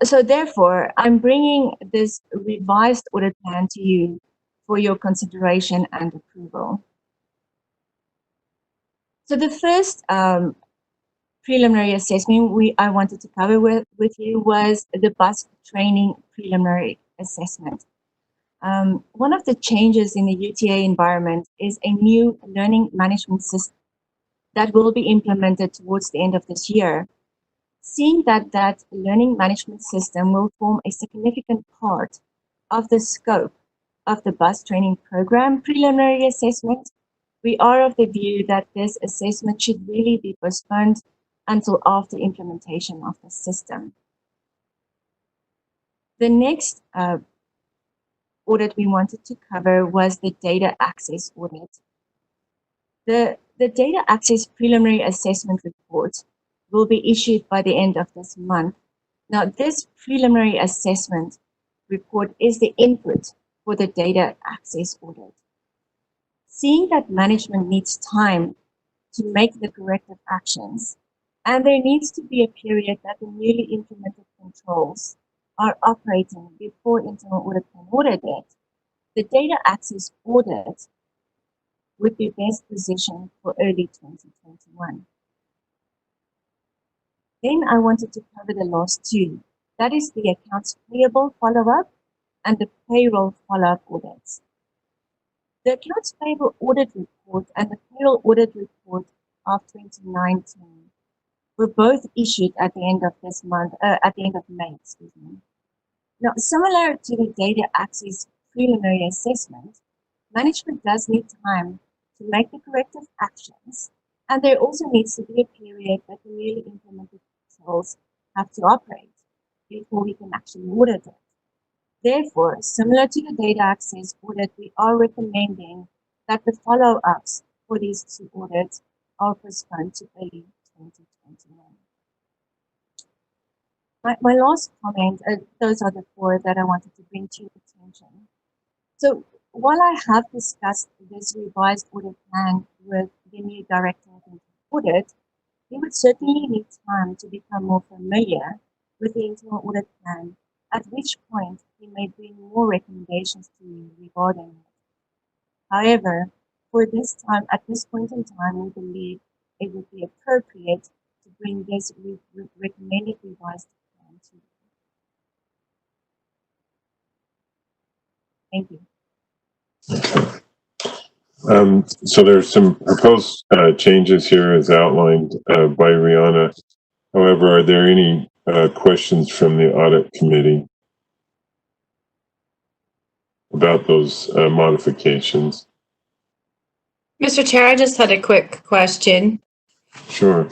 So therefore, I'm bringing this revised audit plan to you for your consideration and approval. So the first preliminary assessment I wanted to cover with you was the bus training preliminary assessment. One of the changes in the UTA environment is a new learning management system that will be implemented towards the end of this year. Seeing that learning management system will form a significant part of the scope of the bus training program preliminary assessment, we are of the view that this assessment should really be postponed until after implementation of the system. The next audit we wanted to cover was the data access audit. The data access preliminary assessment report will be issued by the end of this month. Now, this preliminary assessment report is the input for the data access audit. Seeing that management needs time to make the corrective actions, and there needs to be a period that the newly implemented controls are operating before internal audit can audit it, the data access audit would be best positioned for early 2021. Then I wanted to cover the last two. That is the accounts payable follow-up and the payroll follow-up audits. The accounts payable audit report and the payroll audit report of 2019 were both issued at the end of this month, at the end of May, excuse me. Now, similar to the data access preliminary assessment, management does need time to make the corrective actions, and there also needs to be a period that the newly implemented controls have to operate before we can actually audit it. Therefore, similar to the data access audit, we are recommending that the follow-ups for these two audits are postponed to early 2021. My last comment, those are the four that I wanted to bring to your attention. So while I have discussed this revised audit plan with the new director of audit, he would certainly need time to become more familiar with the internal audit plan, at which point he may bring more recommendations to you regarding it. However, for this time, at this point in time, we believe it would be appropriate to bring this recommended revised plan to you. Thank you. So there's some proposed changes here as outlined by Rihanna. However, are there any questions from the audit committee about those modifications? Mr. Chair, I just had a quick question. Sure.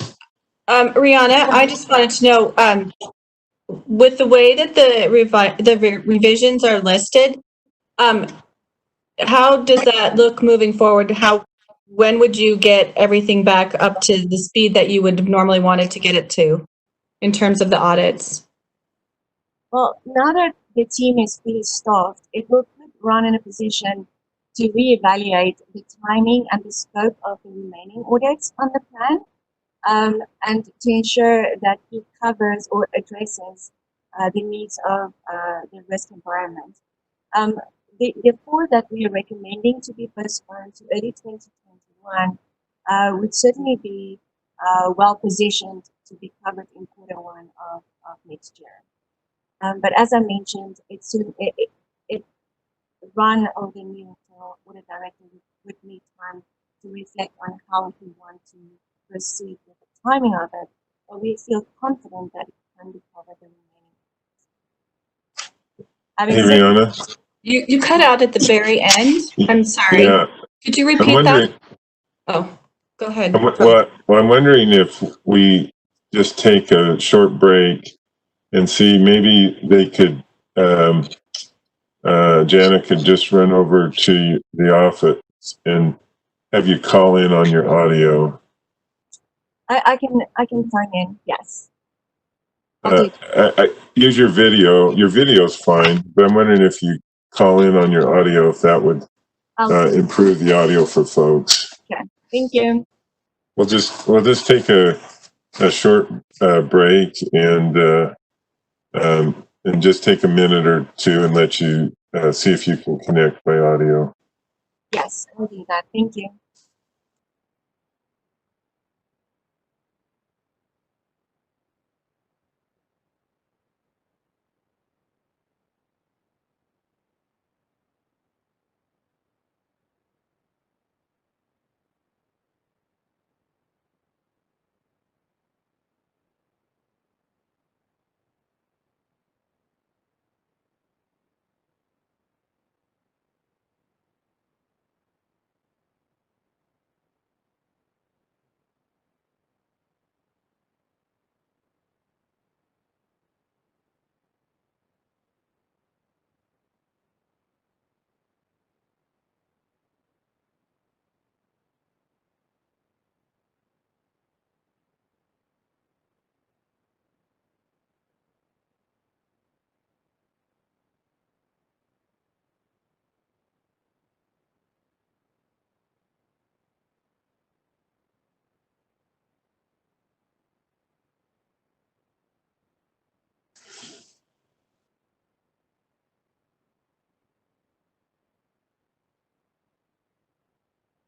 Rihanna, I just wanted to know, with the way that the revisions are listed, how does that look moving forward? When would you get everything back up to the speed that you would normally want it to get it to in terms of the audits? Well, now that the team is fully staffed, it will put Ron in a position to reevaluate the timing and the scope of the remaining audits on the plan, and to ensure that it covers or addresses the needs of the risk environment. The four that we are recommending to be postponed to early 2021 would certainly be well positioned to be covered in Q1 of next year. But as I mentioned, Ron or the new audit director would need time to reflect on how he wants to proceed with the timing of it, but we feel confident that it can be covered in the remaining. Hey, Rihanna. You cut out at the very end. I'm sorry. Yeah. Could you repeat that? Oh, go ahead. I'm wondering if we just take a short break and see, maybe they could, Janet could just run over to the office and have you call in on your audio. I can sign in, yes. Use your video. Your video's fine, but I'm wondering if you call in on your audio if that would improve the audio for folks. Okay, thank you. We'll just take a short break and just take a minute or two and let you see if you can connect by audio. Yes, I'll do that. Thank you.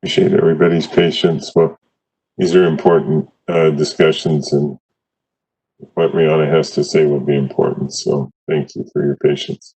Appreciate everybody's patience. Well, these are important discussions, and what Rihanna has to say will be important. So thank you for your patience.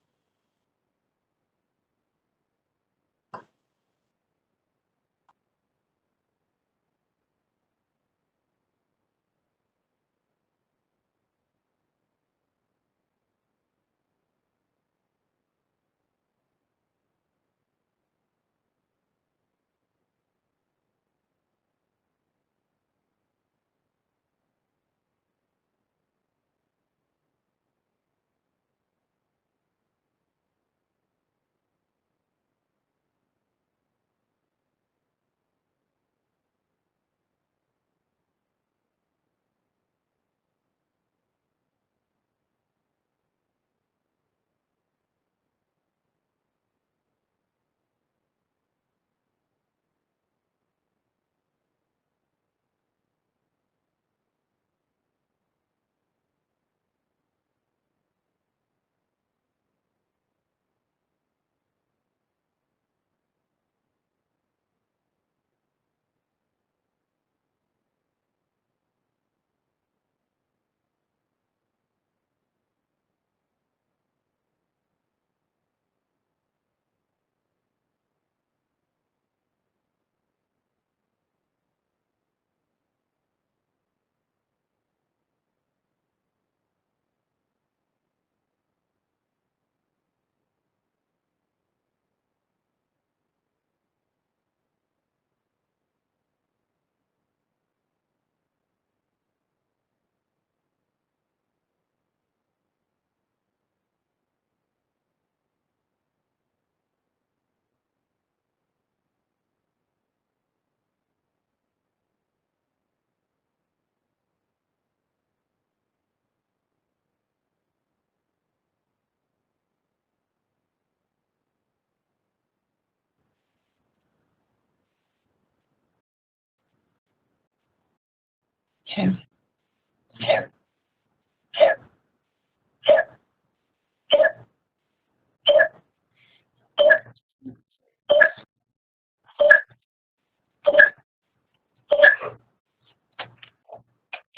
Okay.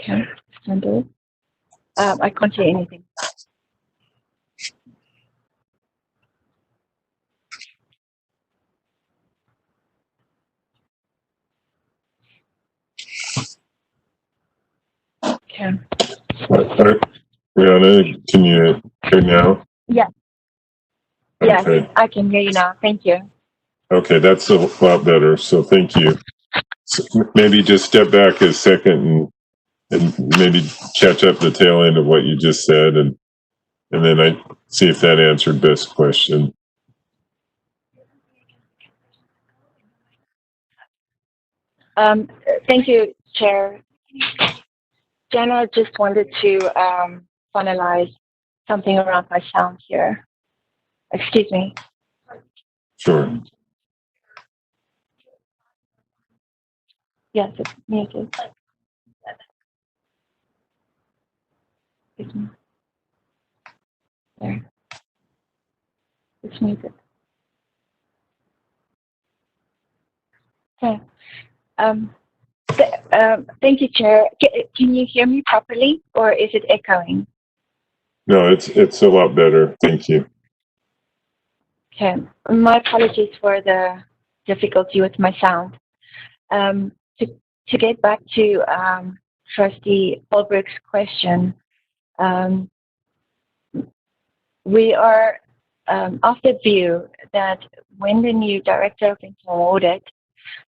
Okay. I can't hear anything. Okay. Rihanna, can you hear now? Yes. Yes, Okay. I can hear you now. Thank you. Okay, that's a lot better. So thank you. So maybe just step back a second and maybe catch up the tail end of what you just said, and then I see if that answered Beth's question. Thank you, Chair. Jenna just wanted to finalize something around my sound here. Excuse me. Sure. Yes, it's muted. There. It's muted. Okay. Thank you, Chair. Can you hear me properly, or is it echoing? No, it's a lot better. Thank you. Okay. My apologies for the difficulty with my sound. To get back to Trustee Holbrook's question, we are of the view that when the new Director of Internal Audit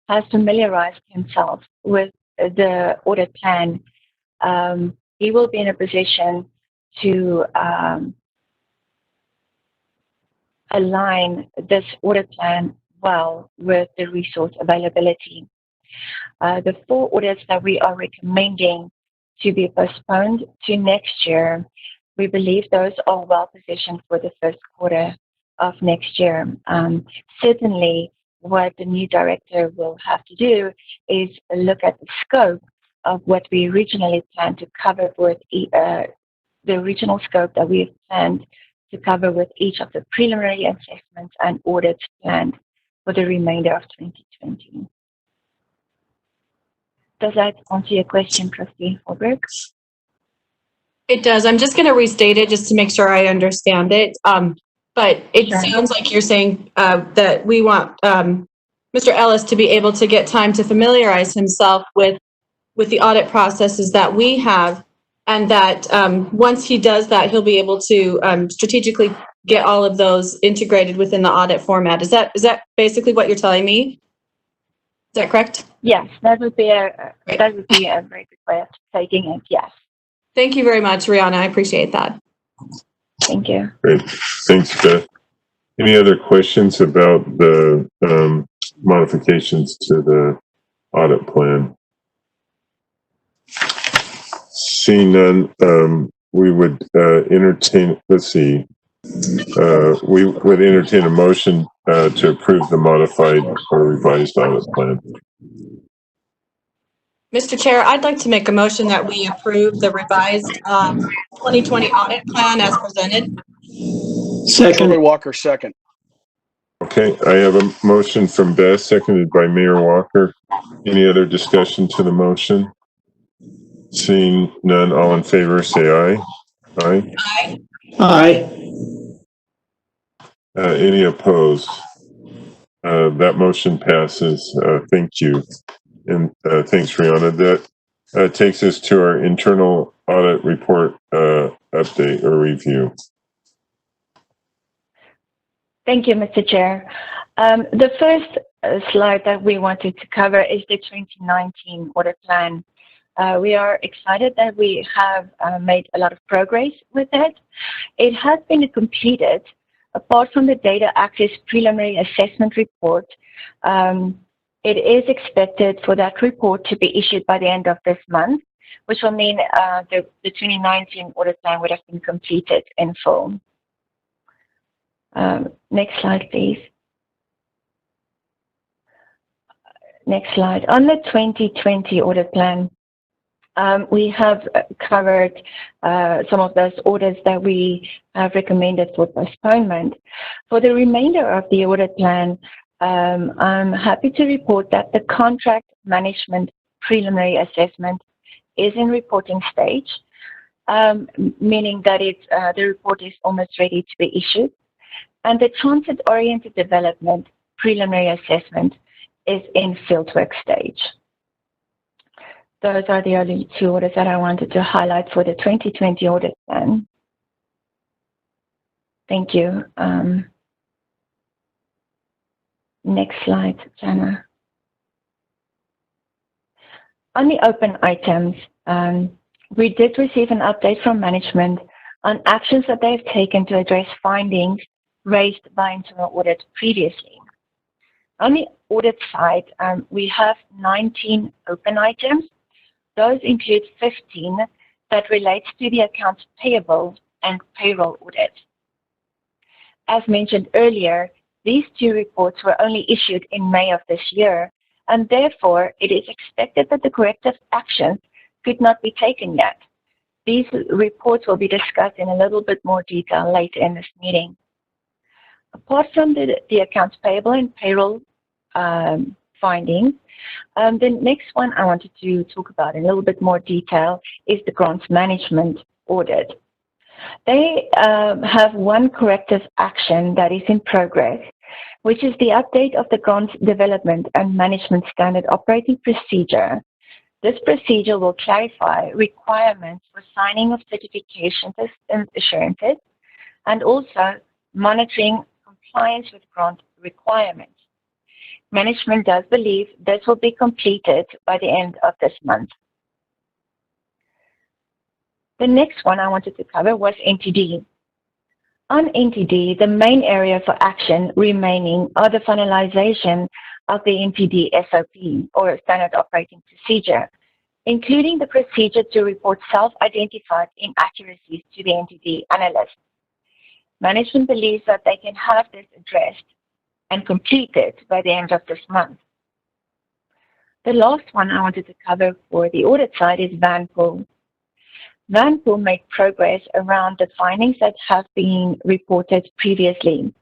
has familiarized himself with the audit plan, he will be in a position to align this audit plan well with the resource availability. The 4 audits that we are recommending to be postponed to next year, we believe those are well positioned for the first quarter of next year. Certainly, what the new director will have to do is look at the scope of what we originally planned to cover with the original scope that we have planned to cover with each of the preliminary assessments and audits planned for the remainder of 2020. Does that answer your question, Trustee Holbrook? It does. I'm just going to restate it just to make sure I understand it. But it Sure. sounds like you're saying that we want Mr. Ellis to be able to get time to familiarize himself with the audit processes that we have, and that once he does that, he'll be able to strategically get all of those integrated within the audit format. Is that basically what you're telling me? Is that correct? Yes, that would be a very good way of stating it. Yes. Thank you very much, Rihanna. I appreciate that. Thank you. Great. Thanks, Beth. Any other questions about the modifications to the audit plan? Seeing none, we would entertain, let's see, we would entertain a motion to approve the modified or revised audit plan. Mr. Chair, I'd like to make a motion that we approve the revised 2020 audit plan as presented. Second. Walker, second. Okay, I have a motion from Beth, seconded by Mayor Walker. Any other discussion to the motion? Seeing none, all in favor, say aye. Aye. Aye. Aye. Any opposed? That motion passes. Thank you. And thanks, Rihanna. That takes us to our internal audit report update or review. Thank you, Mr. Chair. The first slide that we wanted to cover is the 2019 audit plan. We are excited that we have made a lot of progress with it. It has been completed. Apart from the data access preliminary assessment report, it is expected for that report to be issued by the end of this month, which will mean the 2019 audit plan would have been completed in full. Next slide, please. Next slide. On the 2020 audit plan, we have covered some of those audits that we have recommended for postponement. For the remainder of the audit plan, I'm happy to report that the contract management preliminary assessment is in reporting stage, meaning that the report is almost ready to be issued. And the transit-oriented development preliminary assessment is in fieldwork stage. Those are the only 2 audits that I wanted to highlight for the 2020 audit plan. Thank you. Next slide, Jana. On the open items, we did receive an update from management on actions that they've taken to address findings raised by internal audit previously. On the audit side, we have 19 open items. Those include 15 that relates to the accounts payable and payroll audit. As mentioned earlier, these two reports were only issued in May of this year, and therefore it is expected that the corrective actions could not be taken yet. These reports will be discussed in a little bit more detail later in this meeting. Apart from the accounts payable and payroll findings, the next one I wanted to talk about in a little bit more detail is the grants management audit. They have one corrective action that is in progress, which is the update of the grants development and management standard operating procedure. This procedure will clarify requirements for signing of certifications and assurances, and also monitoring compliance with grant requirements. Management does believe this will be completed by the end of this month. The next one I wanted to cover was NTD. On NTD, the main area for action remaining are the finalization of the NTD SOP, or Standard Operating Procedure, including the procedure to report self-identified inaccuracies to the NTD analyst. Management believes that they can have this addressed and completed by the end of this month. The last one I wanted to cover for the audit side is Vanpool. Vanpool made progress around the findings that have been reported previously.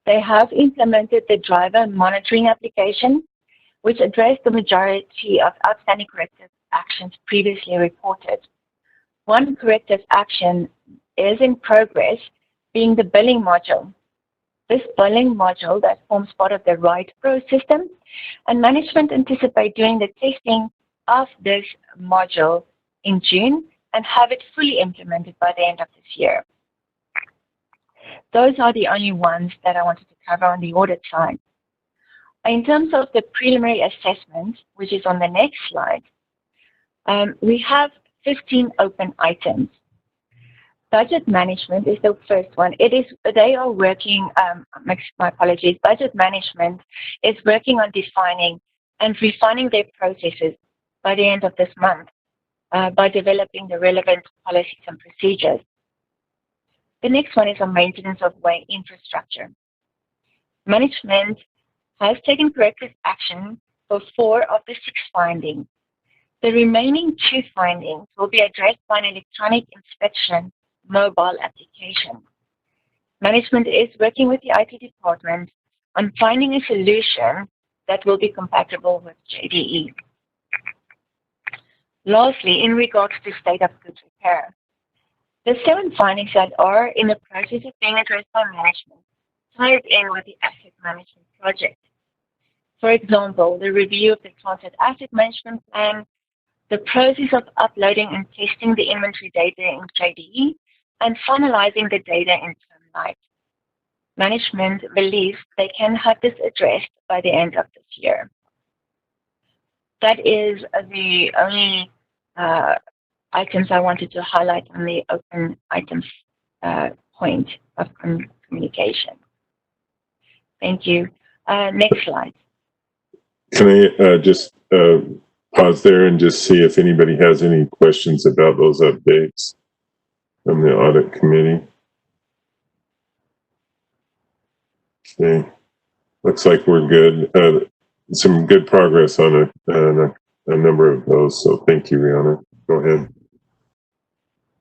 They have implemented the driver monitoring application, which addressed the majority of outstanding corrective actions previously reported. One corrective action is in progress, being the billing module. This billing module that forms part of the RIDE Pro system, and management anticipate doing the testing of this module in June and have it fully implemented by the end of this year. Those are the only ones that I wanted to cover on the audit side. In terms of the preliminary assessment, which is on the next slide, we have 15 open items. Budget management is the first one. They are working, my apologies, budget management is working on defining and refining their processes by the end of this month by developing the relevant policies and procedures. The next one is on maintenance of way infrastructure. Management has taken corrective action for 4 of the 6 findings. The remaining 2 findings will be addressed by an electronic inspection mobile application. Management is working with the IT department on finding a solution that will be compatible with JDE. Lastly, in regards to state of goods repair, the 7 findings that are in the process of being addressed by management ties in with the asset management project. For example, the review of the transit asset management plan, the process of uploading and testing the inventory data in JDE, and finalizing the data in Termlight. Management believes they can have this addressed by the end of this year. That is the only items I wanted to highlight on the open items point of communication. Thank you. Next slide. Can I just pause there and just see if anybody has any questions about those updates from the audit committee? Okay, looks like we're good. Some good progress on a number of those, so thank you, Rihanna. Go ahead.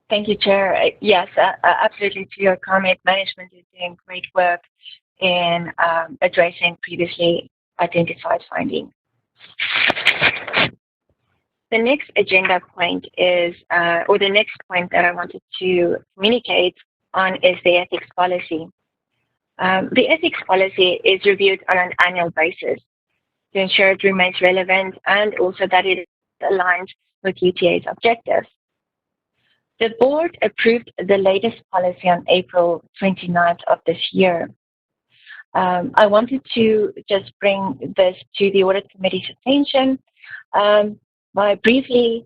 Thank you, Chair. Yes, absolutely to your comment, management is doing great work in addressing previously identified findings. The next agenda point is, or the next point that I wanted to communicate on is the ethics policy. The ethics policy is reviewed on an annual basis to ensure it remains relevant and also that it aligns with UTA's objectives. The board approved the latest policy on April 29th of this year. I wanted to just bring this to the audit committee's attention by briefly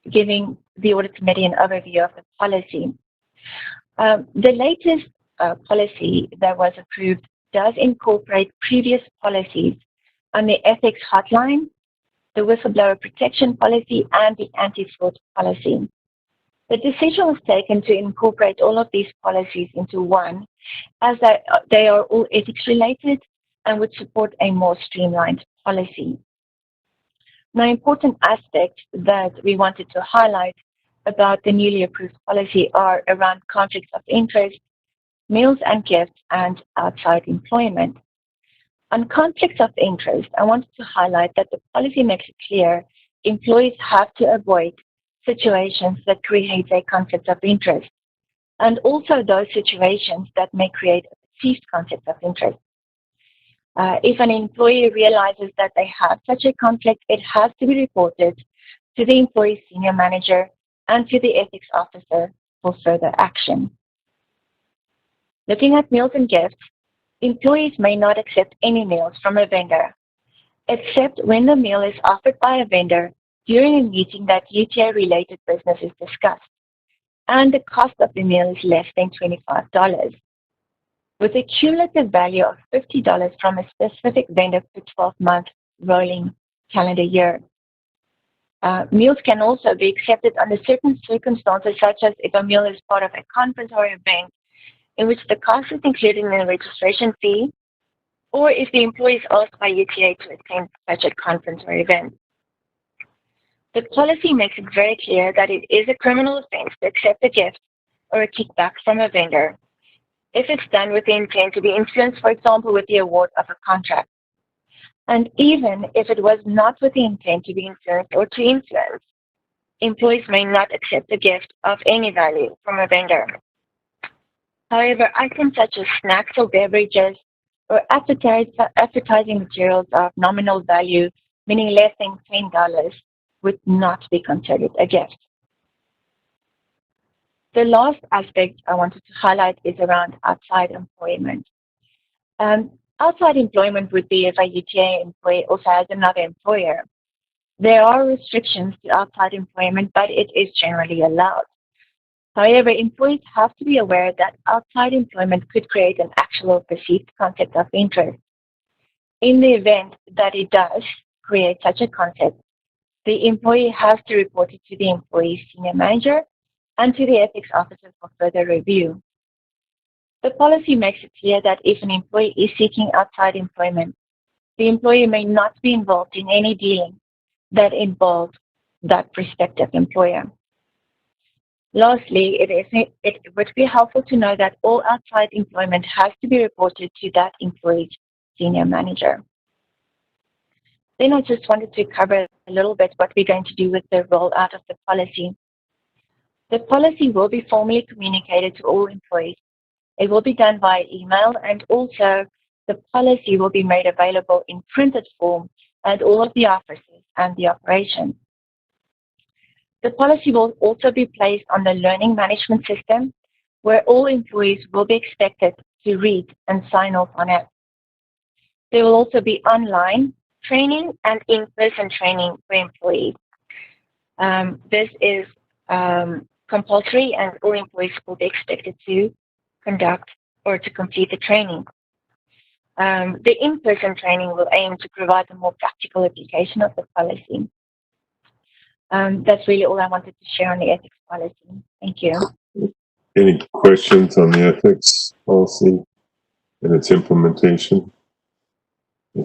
giving the audit committee an overview of the policy. The latest policy that was approved does incorporate previous policies on the ethics hotline, the whistleblower protection policy, and the anti-fraud policy. The decision was taken to incorporate all of these policies into one as they are all ethics related and would support a more streamlined policy. Now, important aspects that we wanted to highlight about the newly approved policy are around conflicts of interest, meals and gifts, and outside employment. On conflicts of interest, I wanted to highlight that the policy makes it clear employees have to avoid situations that create a conflict of interest, and also those situations that may create a perceived conflict of interest. If an employee realizes that they have such a conflict, it has to be reported to the employee's senior manager and to the ethics officer for further action. Looking at meals and gifts, employees may not accept any meals from a vendor, except when the meal is offered by a vendor during a meeting that UTA-related business is discussed, and the cost of the meal is less than $25. With a cumulative value of $50 from a specific vendor per 12-month rolling calendar year. Meals can also be accepted under certain circumstances, such as if a meal is part of a conference or event in which the cost is included in the registration fee, or if the employee is asked by UTA to attend such a conference or event. The policy makes it very clear that it is a criminal offense to accept a gift or a kickback from a vendor if it's done with the intent to be influenced, for example, with the award of a contract. And even if it was not with the intent to be influenced or to influence, employees may not accept a gift of any value from a vendor. However, items such as snacks or beverages or advertising materials of nominal value, meaning less than $10, would not be considered a gift. The last aspect I wanted to highlight is around outside employment. Outside employment would be if a UTA employee also has another employer. There are restrictions to outside employment, but it is generally allowed. However, employees have to be aware that outside employment could create an actual or perceived conflict of interest. In the event that it does create such a conflict, the employee has to report it to the employee's senior manager and to the ethics officer for further review. The policy makes it clear that if an employee is seeking outside employment, the employee may not be involved in any dealing that involves that prospective employer. Lastly, it would be helpful to know that all outside employment has to be reported to that employee's senior manager. Then I just wanted to cover a little bit what we're going to do with the rollout of the policy. The policy will be formally communicated to all employees. It will be done via email, and also the policy will be made available in printed form at all of the offices and the operations. The policy will also be placed on the learning management system, where all employees will be expected to read and sign off on it. There will also be online training and in-person training for employees. This is compulsory, and all employees will be expected to conduct or to complete the training. The in-person training will aim to provide a more practical application of the policy. That's really all I wanted to share on the ethics policy. Thank you. Any questions on the ethics policy and its implementation?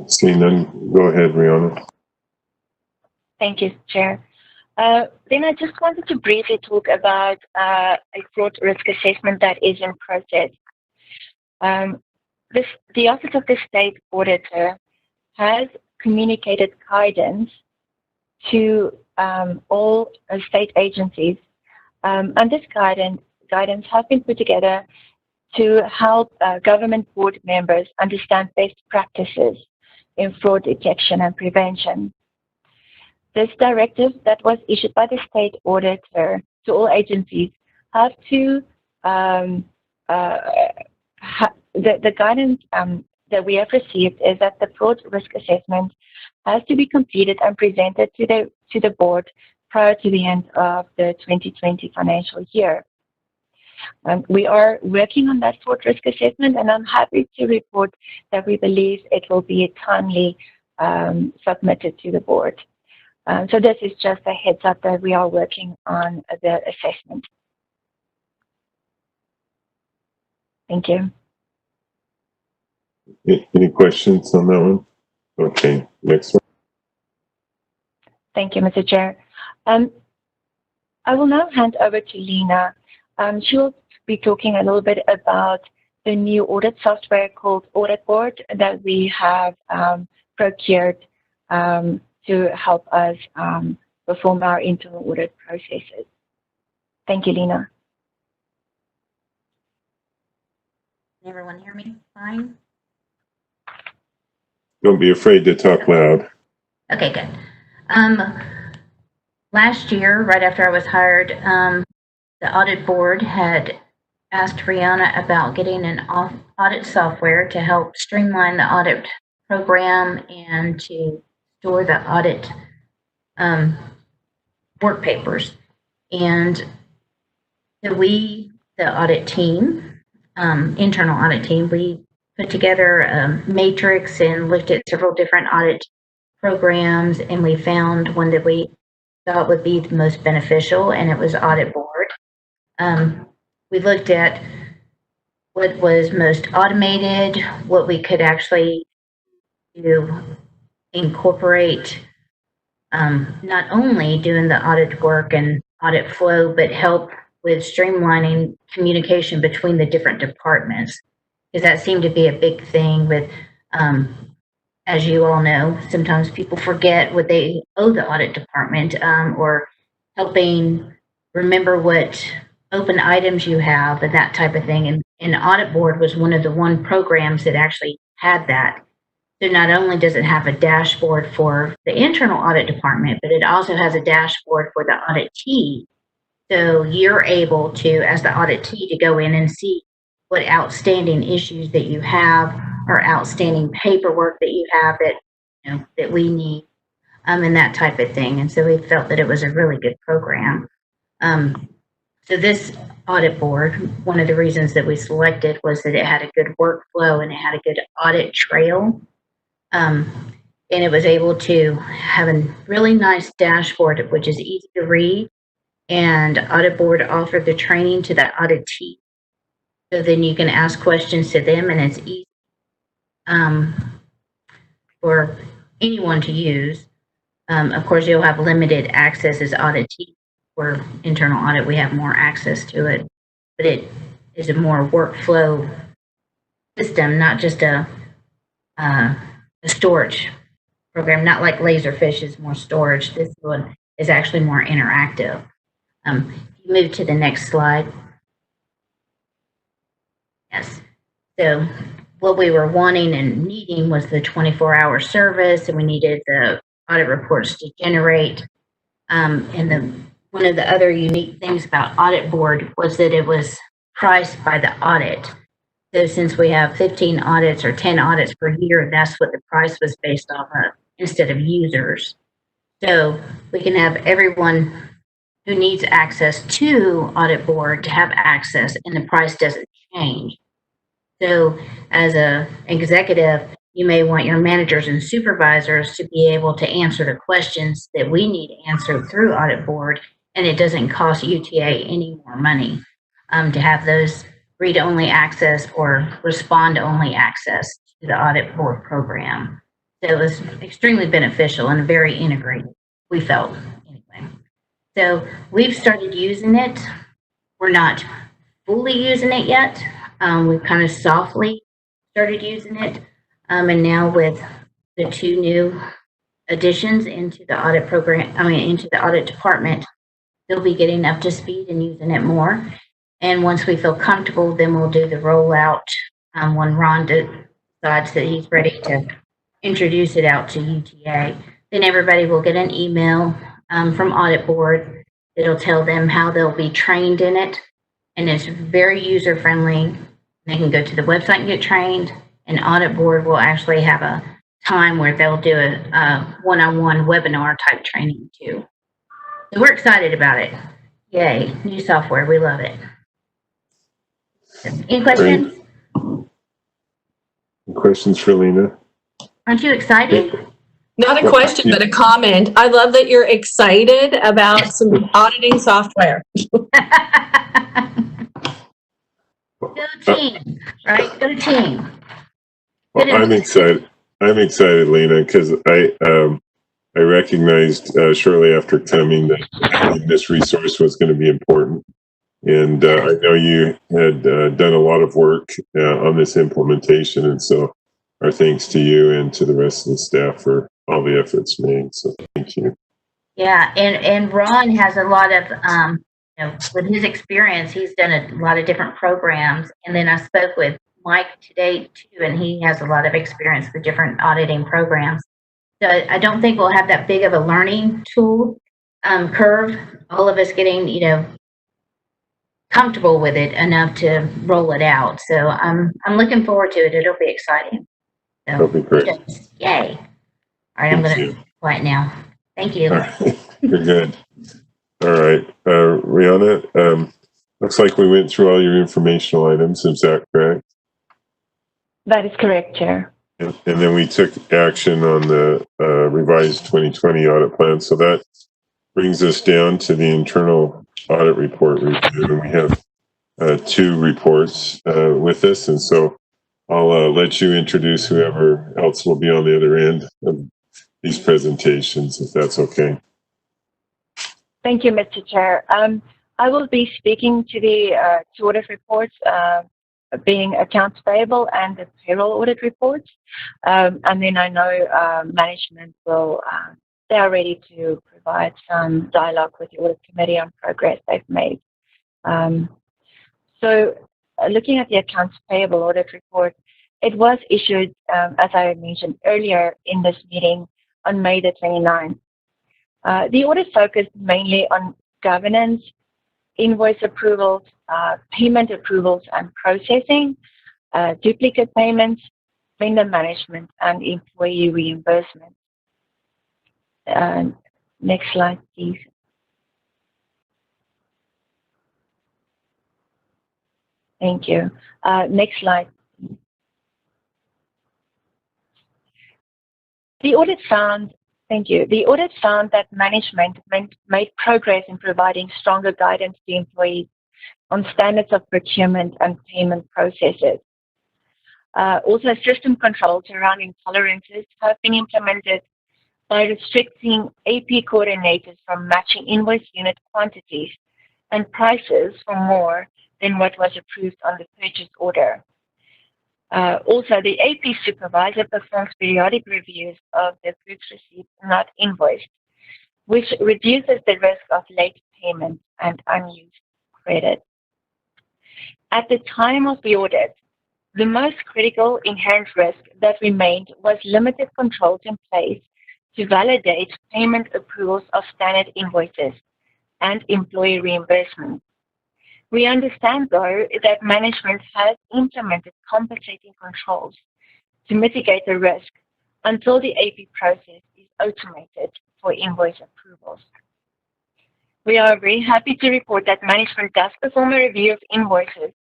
Seeing none, go ahead, Rihanna. Thank you, Chair. Then I just wanted to briefly talk about a fraud risk assessment that is in process. The Office of the State Auditor has communicated guidance to all state agencies, and this guidance has been put together to help government board members understand best practices in fraud detection and prevention. This directive that was issued by the state auditor to all agencies have to, the guidance that we have received is that the fraud risk assessment has to be completed and presented to the board prior to the end of the 2020 financial year. We are working on that fraud risk assessment, and I'm happy to report that we believe it will be timely submitted to the board. So this is just a heads up that we are working on the assessment. Thank you. Any questions on that one? Okay, next one. Thank you, Mr. Chair. I will now hand over to Lena. She will be talking a little bit about the new audit software called Audit Board that we have procured to help us perform our internal audit processes. Thank you, Lena. Can everyone hear me fine? Don't be afraid to talk loud. Okay, good. Last year, right after I was hired, the audit board had asked Rihanna about getting an audit software to help streamline the audit program and to store the audit work papers. And so we, the audit team, internal audit team, we put together a matrix and looked at several different audit programs, and we found one that we thought would be the most beneficial, and it was Audit Board. We looked at what was most automated, what we could actually do, incorporate not only doing the audit work and audit flow, but help with streamlining communication between the different departments, because that seemed to be a big thing with, as you all know, sometimes people forget what they owe the audit department, or helping remember what open items you have and that type of thing. And Audit Board was one of the programs that actually had that. So not only does it have a dashboard for the internal audit department, but it also has a dashboard for the auditee. So you're able to, as the auditee, to go in and see what outstanding issues that you have or outstanding paperwork that you have that, you know, that we need, and that type of thing. And so we felt that it was a really good program. So this Audit Board, one of the reasons that we selected was that it had a good workflow and it had a good audit trail. And it was able to have a really nice dashboard, which is easy to read. And Audit Board offered the training to the auditee. So then you can ask questions to them, and it's easy for anyone to use. Of course, you'll have limited access as auditee. For internal audit, we have more access to it, but it is a more workflow system, not just a storage program. Not like Laserfish is more storage. This one is actually more interactive. If you move to the next slide. Yes. So what we were wanting and needing was the 24-hour service, and we needed the audit reports to generate. And one of the other unique things about Audit Board was that it was priced by the audit. So since we have 15 audits or 10 audits per year, that's what the price was based off of instead of users. So we can have everyone who needs access to Audit Board to have access, and the price doesn't change. So as an executive, you may want your managers and supervisors to be able to answer the questions that we need answered through Audit Board, and it doesn't cost UTA any more money to have those read-only access or respond-only access to the Audit Board program. So it was extremely beneficial and very integrated, we felt, anyway. So we've started using it. We're not fully using it yet. We've kind of softly started using it. And now with the 2 new additions into the audit program, into the audit department, they'll be getting up to speed and using it more. And once we feel comfortable, then we'll do the rollout when Ron decides that he's ready to introduce it out to UTA. Then everybody will get an email from Audit Board. It'll tell them how they'll be trained in it. And it's very user-friendly. They can go to the website and get trained. And Audit Board will actually have a time where they'll do a one-on-one webinar type training too. So we're excited about it. Yay, new software, we love it. Any questions? Great. Questions for Lena? Aren't you excited? Not a question, but a comment. I love that you're excited about some auditing software. Go team, right? Go team. Well, I'm excited. I'm excited, Lena, because I recognized shortly after coming that having this resource was going to be important. And I know you had done a lot of work on this implementation. And so our thanks to you and to the rest of the staff for all the efforts made. So thank you. Yeah, and Ron has a lot of, with his experience, he's done a lot of different programs. And then I spoke with Mike today too, and he has a lot of experience with different auditing programs. So I don't think we'll have that big of a learning tool curve. All of us getting, comfortable with it enough to roll it out. So I'm looking forward to it. It'll be exciting. So, That'll be great. Yay! All right, I'm going to quiet now. Thank you. All right. You're good. All right, Rihanna. Looks like we went through all your informational items. Is that correct? That is correct, Chair. And then we took action on the revised 2020 audit plan. So that brings us down to the internal audit report review. And we have 2 reports with us. And so I'll let you introduce whoever else will be on the other end of these presentations, if that's okay. Thank you, Mr. Chair. I will be speaking to the 2 audit reports, being accounts payable and the payroll audit reports. And then I know management will, they are ready to provide some dialogue with the audit committee on progress they've made. So looking at the accounts payable audit report, it was issued, as I mentioned earlier in this meeting, on May the 29th. The audit focused mainly on governance, invoice approvals, payment approvals and processing, duplicate payments, vendor management, and employee reimbursement. Next slide, please. Thank you. Next slide. The audit found, thank you. The audit found that management made progress in providing stronger guidance to employees on standards of procurement and payment processes. Also, system controls around intolerances have been implemented by restricting AP coordinators from matching invoice unit quantities and prices for more than what was approved on the purchase order. Also, the AP supervisor performs periodic reviews of the goods received not invoiced, which reduces the risk of late payment and unused credit. At the time of the audit, the most critical inherent risk that remained was limited controls in place to validate payment approvals of standard invoices and employee reimbursement. We understand, though, that management has implemented compensating controls to mitigate the risk until the AP process is automated for invoice approvals. We are very happy to report that management does perform a review of invoices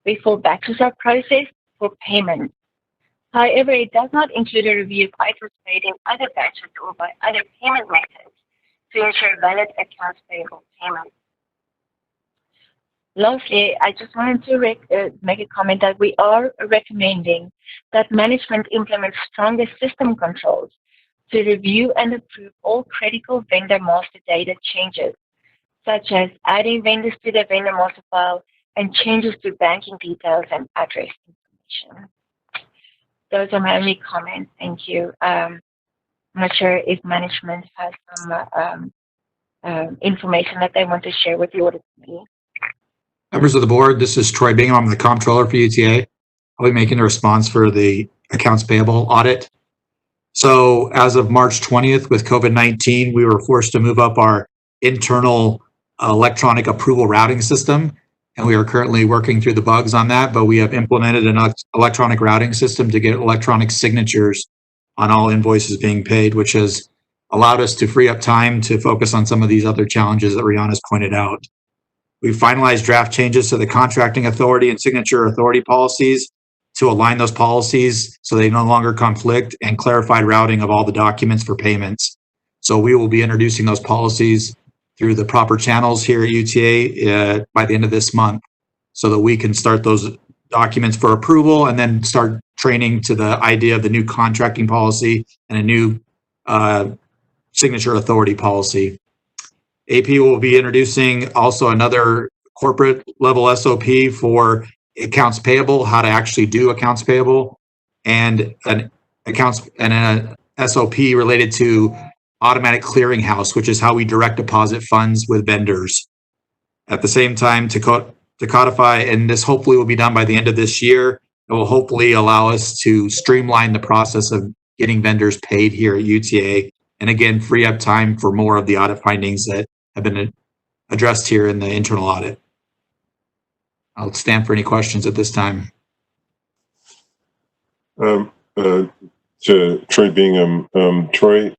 before batches are processed for payment. However, it does not include a review of items paid in other batches or by other payment methods to ensure valid accounts payable payments. Lastly, I just wanted to make a comment that we are recommending that management implement stronger system controls to review and approve all critical vendor master data changes, such as adding vendors to the vendor master file and changes to banking details and address information. Those are my only comments. Thank you. I'm not sure if management has some information that they want to share with the audit committee. Members of the board, this is Troy Bingham. I'm the comptroller for UTA. I'll be making a response for the accounts payable audit. So as of March 20th with COVID-19, we were forced to move up our internal electronic approval routing system. And we are currently working through the bugs on that, but we have implemented an electronic routing system to get electronic signatures on all invoices being paid, which has allowed us to free up time to focus on some of these other challenges that Rihanna's pointed out. We've finalized draft changes to the contracting authority and signature authority policies to align those policies so they no longer conflict, and clarified routing of all the documents for payments. So we will be introducing those policies through the proper channels here at UTA by the end of this month so that we can start those documents for approval, and then start training to the idea of the new contracting policy and a new signature authority policy. AP will be introducing also another corporate level SOP for accounts payable, how to actually do accounts payable, and an SOP related to automatic clearinghouse, which is how we direct deposit funds with vendors. At the same time, to codify, and this hopefully will be done by the end of this year, it will hopefully allow us to streamline the process of getting vendors paid here at UTA, and again, free up time for more of the audit findings that have been addressed here in the internal audit. I'll stand for any questions at this time. To Troy Bingham, Troy,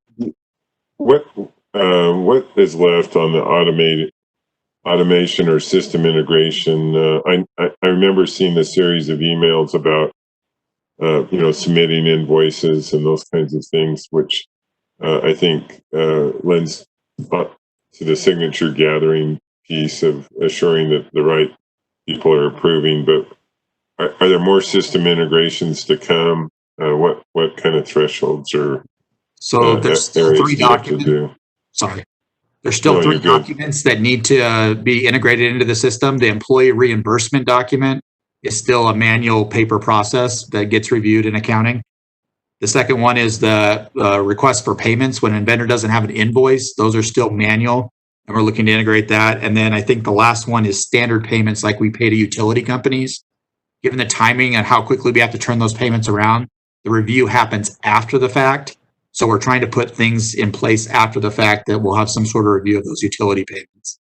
what is left on the automation or system integration? I remember seeing a series of emails about submitting invoices and those kinds of things, which I think lends to the signature gathering piece of assuring that the right people are approving. But are there more system integrations to come? What kind of thresholds or there's still 3 documents. Sorry. There's still 3 documents that need to be integrated into the system. The employee reimbursement document is still a manual paper process that gets reviewed in accounting. The second one is the request for payments when a vendor doesn't have an invoice. Those are still manual, and we're looking to integrate that. And then I think the last one is standard payments like we pay to utility companies. Given the timing and how quickly we have to turn those payments around, the review happens after the fact. So we're trying to put things in place after the fact that we'll have some sort of review of those utility payments.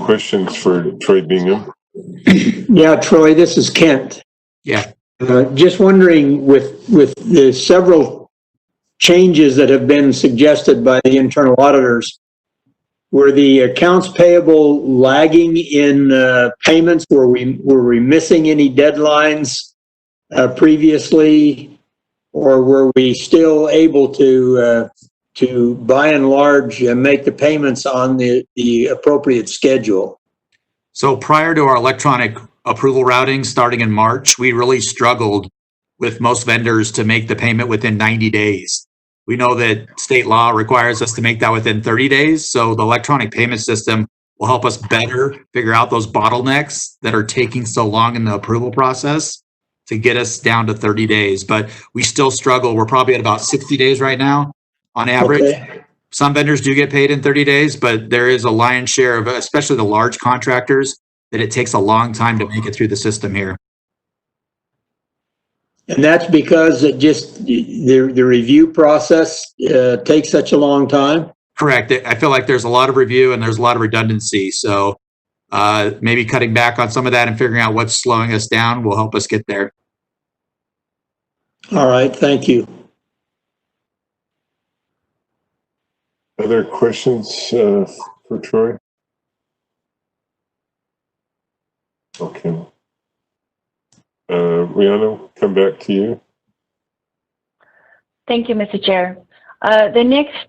Questions for Troy Bingham? Yeah, Troy, this is Kent. Yeah. Just wondering with the several changes that have been suggested by the internal auditors, were the accounts payable lagging in payments? Were we missing any deadlines previously, or were we still able to by and large make the payments on the appropriate schedule? So prior to our electronic approval routing starting in March, we really struggled with most vendors to make the payment within 90 days. We know that state law requires us to make that within 30 days. So the electronic payment system will help us better figure out those bottlenecks that are taking so long in the approval process to get us down to 30 days. But we still struggle. We're probably at about 60 days right now on average. Okay. Some vendors do get paid in 30 days, but there is a lion's share of, especially the large contractors, that it takes a long time to make it through the system here. And that's because it just the review process takes such a long time? Correct. I feel like there's a lot of review and there's a lot of redundancy. So maybe cutting back on some of that and figuring out what's slowing us down will help us get there. All right. Thank you. Other questions for Troy? Okay. Rihanna, come back to you. Thank you, Mr. Chair. The next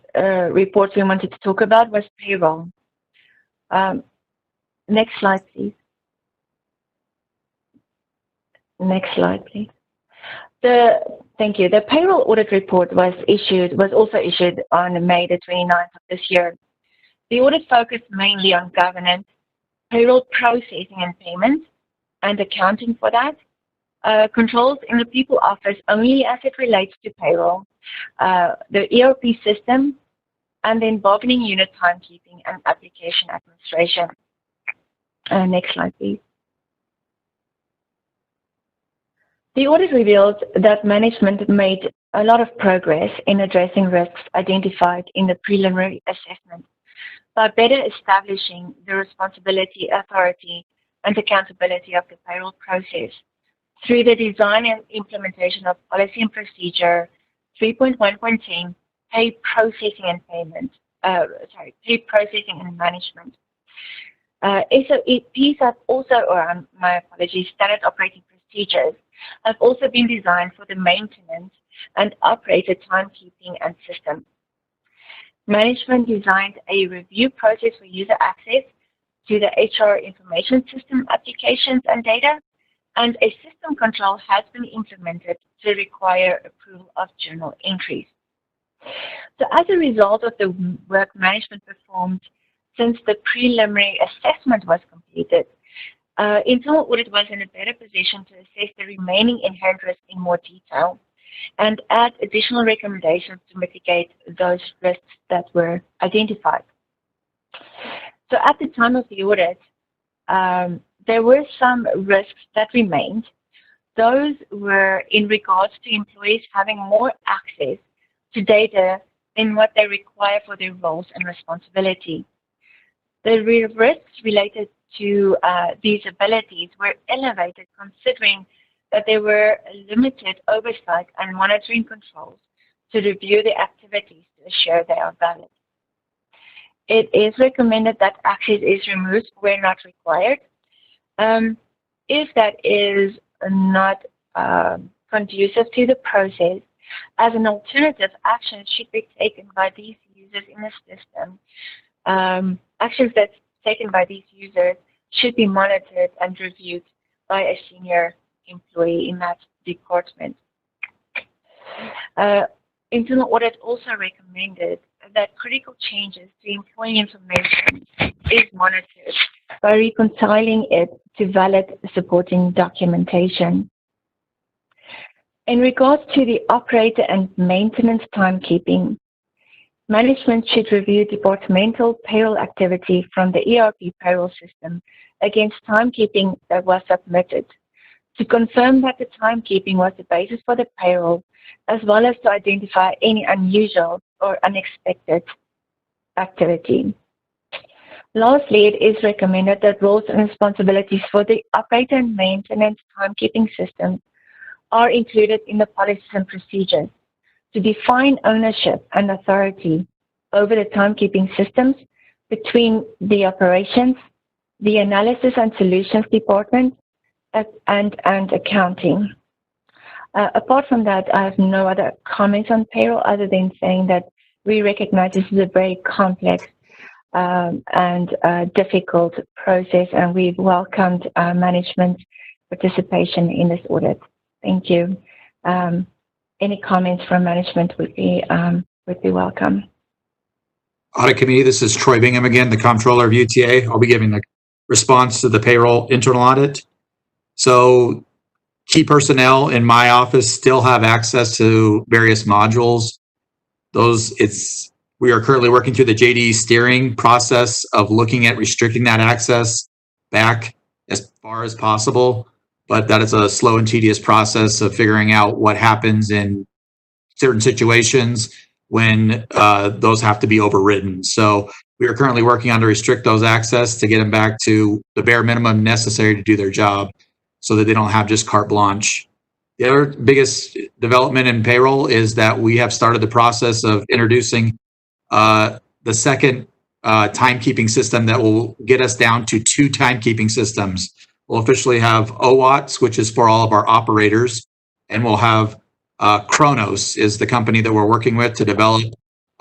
report we wanted to talk about was payroll. Next slide, please. Next slide, please. Thank you. The payroll audit report was also issued on May the 29th of this year. The audit focused mainly on governance, payroll processing and payments, and accounting for that. Controls in the people office only as it relates to payroll, the ERP system, and then bargaining unit timekeeping and application administration. Next slide, please. The audit revealed that management made a lot of progress in addressing risks identified in the preliminary assessment by better establishing the responsibility, authority, and accountability of the payroll process through the design and implementation of policy and procedure 3.1.10, pay processing and payment, pay processing and management. SOPs have also, or my apologies, standard operating procedures have also been designed for the maintenance and operated timekeeping and system. Management designed a review process for user access to the HR information system applications and data, and a system control has been implemented to require approval of journal entries. So as a result of the work management performed since the preliminary assessment was completed, internal audit was in a better position to assess the remaining inherent risks in more detail and add additional recommendations to mitigate those risks that were identified. So at the time of the audit, there were some risks that remained. Those were in regards to employees having more access to data than what they require for their roles and responsibility. The risks related to these abilities were elevated considering that there were limited oversight and monitoring controls to review the activities to assure they are valid. It is recommended that access is removed where not required. If that is not conducive to the process, as an alternative, action should be taken by these users in the system. Actions that's taken by these users should be monitored and reviewed by a senior employee in that department. Internal audit also recommended that critical changes to employee information is monitored by reconciling it to valid supporting documentation. In regards to the operator and maintenance timekeeping, management should review departmental payroll activity from the ERP payroll system against timekeeping that was submitted to confirm that the timekeeping was the basis for the payroll, as well as to identify any unusual or unexpected activity. Lastly, it is recommended that roles and responsibilities for the operator and maintenance timekeeping system are included in the policies and procedures to define ownership and authority over the timekeeping systems between the operations, the analysis and solutions department, and accounting. Apart from that, I have no other comments on payroll other than saying that we recognize this is a very complex and difficult process, and we've welcomed management participation in this audit. Thank you. Any comments from management would be welcome. Audit Committee, this is Troy Bingham again, the Comptroller of UTA. I'll be giving the response to the payroll internal audit. So key personnel in my office still have access to various modules. We are currently working through the JD steering process of looking at restricting that access back as far as possible, but that is a slow and tedious process of figuring out what happens in certain situations when those have to be overridden. So we are currently working on to restrict those access to get them back to the bare minimum necessary to do their job so that they don't have just carte blanche. The other biggest development in payroll is that we have started the process of introducing the second timekeeping system that will get us down to 2 timekeeping systems. We'll officially have OWATS, which is for all of our operators, and we'll have Kronos is the company that we're working with to develop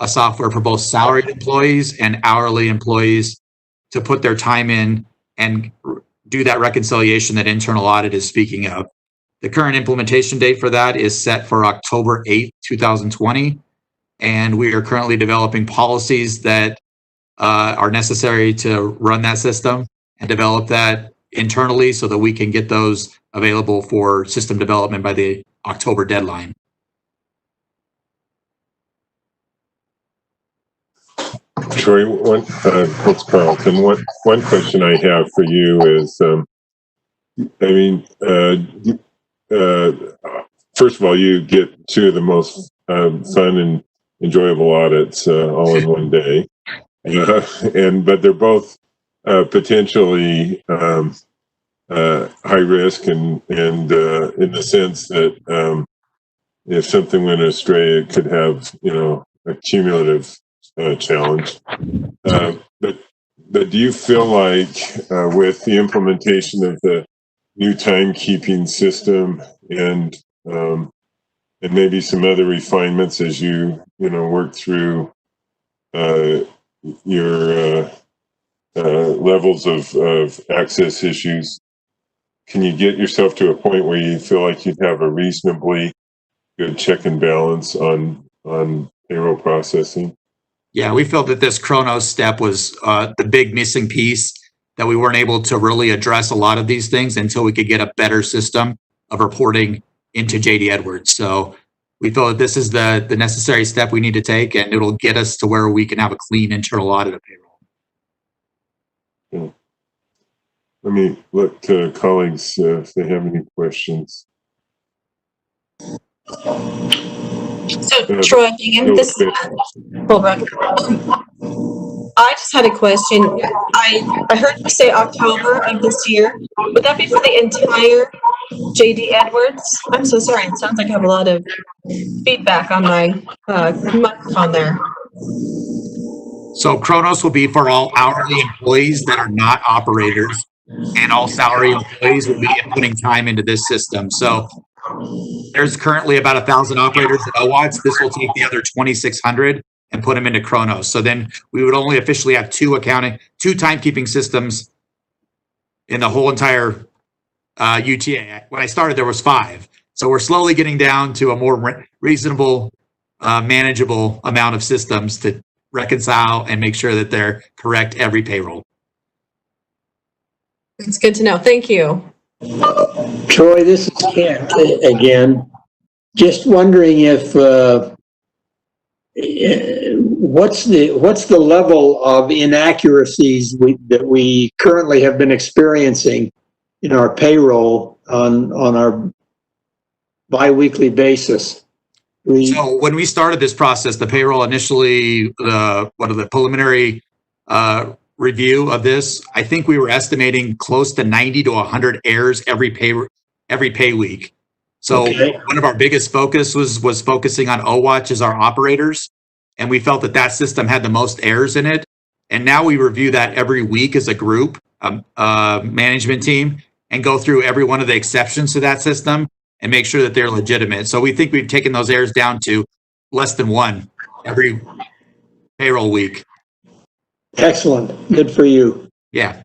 a software for both salaried employees and hourly employees to put their time in and do that reconciliation that internal audit is speaking of. The current implementation date for that is set for October 8th, 2020. And we are currently developing policies that are necessary to run that system and develop that internally so that we can get those available for system development by the October deadline. Troy, it's Carlton. One question I have for you is, first of all, you get 2 of the most fun and enjoyable audits all in one day, but they're both potentially high risk and in the sense that if something went astray, it could have a cumulative challenge. But do you feel like with the implementation of the new timekeeping system and maybe some other refinements as you work through your levels of access issues. Can you get yourself to a point where you feel like you'd have a reasonably good check and balance on payroll processing? Yeah, we felt that this Chronos step was the big missing piece, that we weren't able to really address a lot of these things until we could get a better system of reporting into JD Edwards. So we felt that this is the necessary step we need to take, and it'll get us to where we can have a clean internal audit of payroll. Yeah. Let me look to colleagues if they have any questions. So, Troy, this I just had a question. I heard you say October of this year. Would that be for the entire JD Edwards? I'm so sorry. It sounds like I have a lot of feedback on my microphone there. So Chronos will be for all hourly employees that are not operators, and all salary employees will be putting time into this system. So there's currently about 1,000 operators at OWATS. This will take the other 2,600 and put them into Chronos. So then we would only officially have two timekeeping systems in the whole entire UTA. When I started, there was 5. So we're slowly getting down to a more reasonable, manageable amount of systems to reconcile and make sure that they're correct every payroll. It's good to know. Thank you. Troy, this is Kent again. Just wondering if what's the level of inaccuracies that we currently have been experiencing in our payroll on our biweekly basis? So when we started this process, the payroll initially, the preliminary review of this, I think we were estimating close to 90 to 100 errors every pay week. So one of our biggest focus was focusing on OWATS as our operators, and we felt that system had the most errors in it. And now we review that every week as a group, management team, and go through every one of the exceptions to that system and make sure that they're legitimate. So we think we've taken those errors down to less than 1 every payroll week. Excellent. Good for you. Yeah.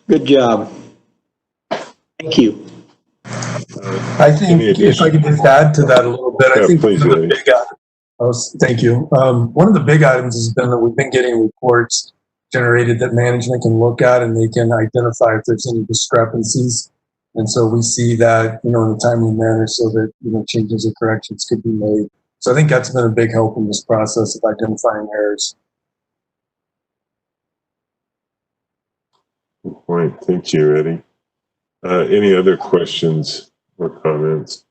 Good job. Thank you. I think if I could just add to that a little bit, I think please, thank you. One of the big items has been that we've been getting reports generated that management can look at, and they can identify if there's any discrepancies. And so we see that, in a timely manner so that, changes or corrections could be made. So I think that's been a big help in this process of identifying errors. Good point. Thank you, Eddie. Any other questions or comments?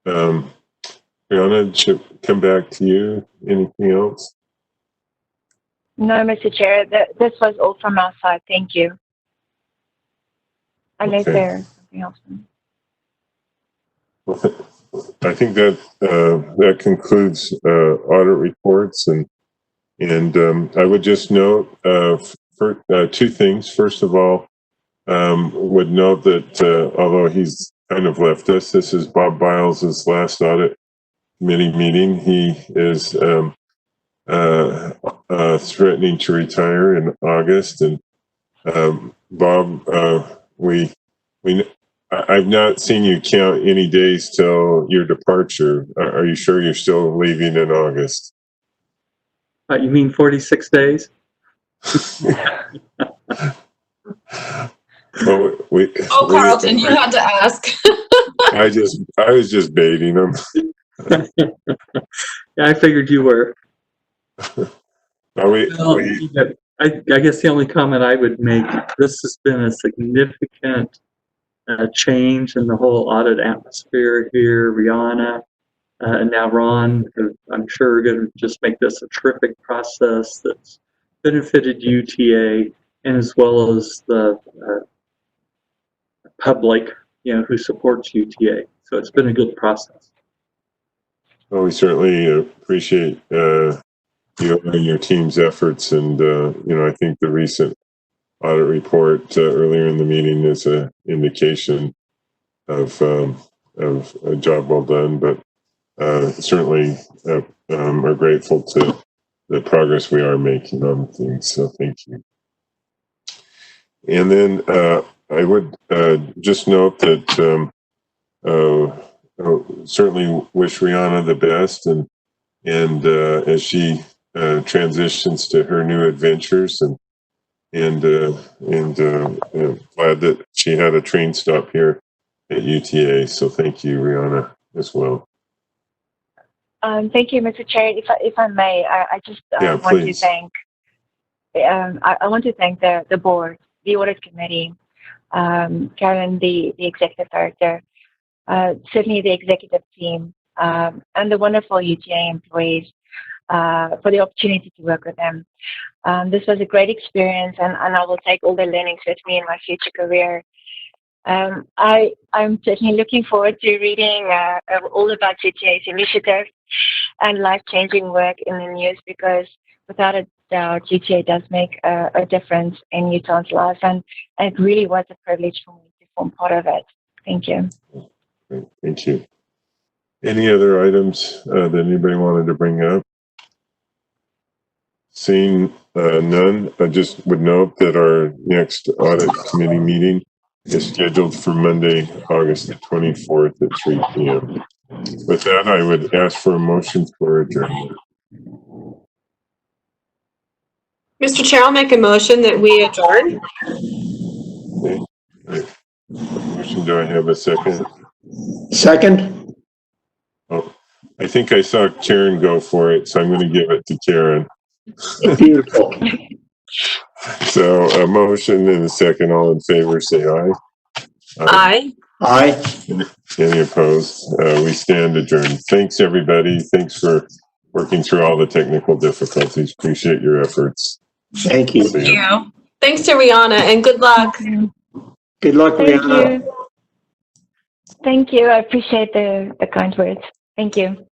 Brianna, should come back to you. Anything else? No, Mr. Chair, this was all from our side. Thank you. Unless there's something else. Well, I think that that concludes audit reports, and I would just note for 2 things. First of all, would note that although he's kind of left us, this is Bob Biles' last audit committee meeting. He is threatening to retire in August, and Bob, I've not seen you count any days till your departure. Are you sure you're still leaving in August? You mean 46 days? Well, Carlton, you had to ask. I was just baiting him. Yeah, I figured you were. I guess the only comment I would make, this has been a significant change in the whole audit atmosphere here. Rihanna and now Ron, I'm sure, are going to just make this a terrific process that's benefited UTA, and as well as the public, who supports UTA. So it's been a good process. Well, we certainly appreciate you and your team's efforts, and I think the recent audit report earlier in the meeting is an indication of a job well done. But certainly are grateful to the progress we are making on things. So thank you. And then I would just note that certainly wish Rihanna the best, and as she transitions to her new adventures, and glad that she had a train stop here at UTA. So thank you, Rihanna, as well. Thank you, Mr. Chair. If I may, I just want to thank. I want to thank the board, the audit committee, Karen, the executive director, certainly the executive team, and the wonderful UTA employees for the opportunity to work with them. This was a great experience, and I will take all the learnings with me in my future career. I'm certainly looking forward to reading all about UTA's initiatives and life-changing work in the news, because without a doubt, UTA does make a difference in Utah's life, and it really was a privilege for me to form part of it. Thank you. Great. Thank you. Any other items that anybody wanted to bring up? Seeing none, I just would note that our next audit committee meeting is scheduled for Monday, August the 24th at 3 p.m. With that, I would ask for a motion for adjournment. Mr. Chair, I'll make a motion that we adjourn. Okay. Right. Motion, do I have a second? Second? Oh, I think I saw Karen go for it, so I'm going to give it to Karen. Beautiful. So a motion and a second. All in favor, say aye. Aye. Aye. Any opposed? We stand adjourned. Thanks, everybody. Thanks for working through all the technical difficulties. Appreciate your efforts. Thank you. Thank you. Thanks to Rihanna, and good luck. Good luck, Thank Rihanna. you. Thank you. I appreciate the kind words. Thank you.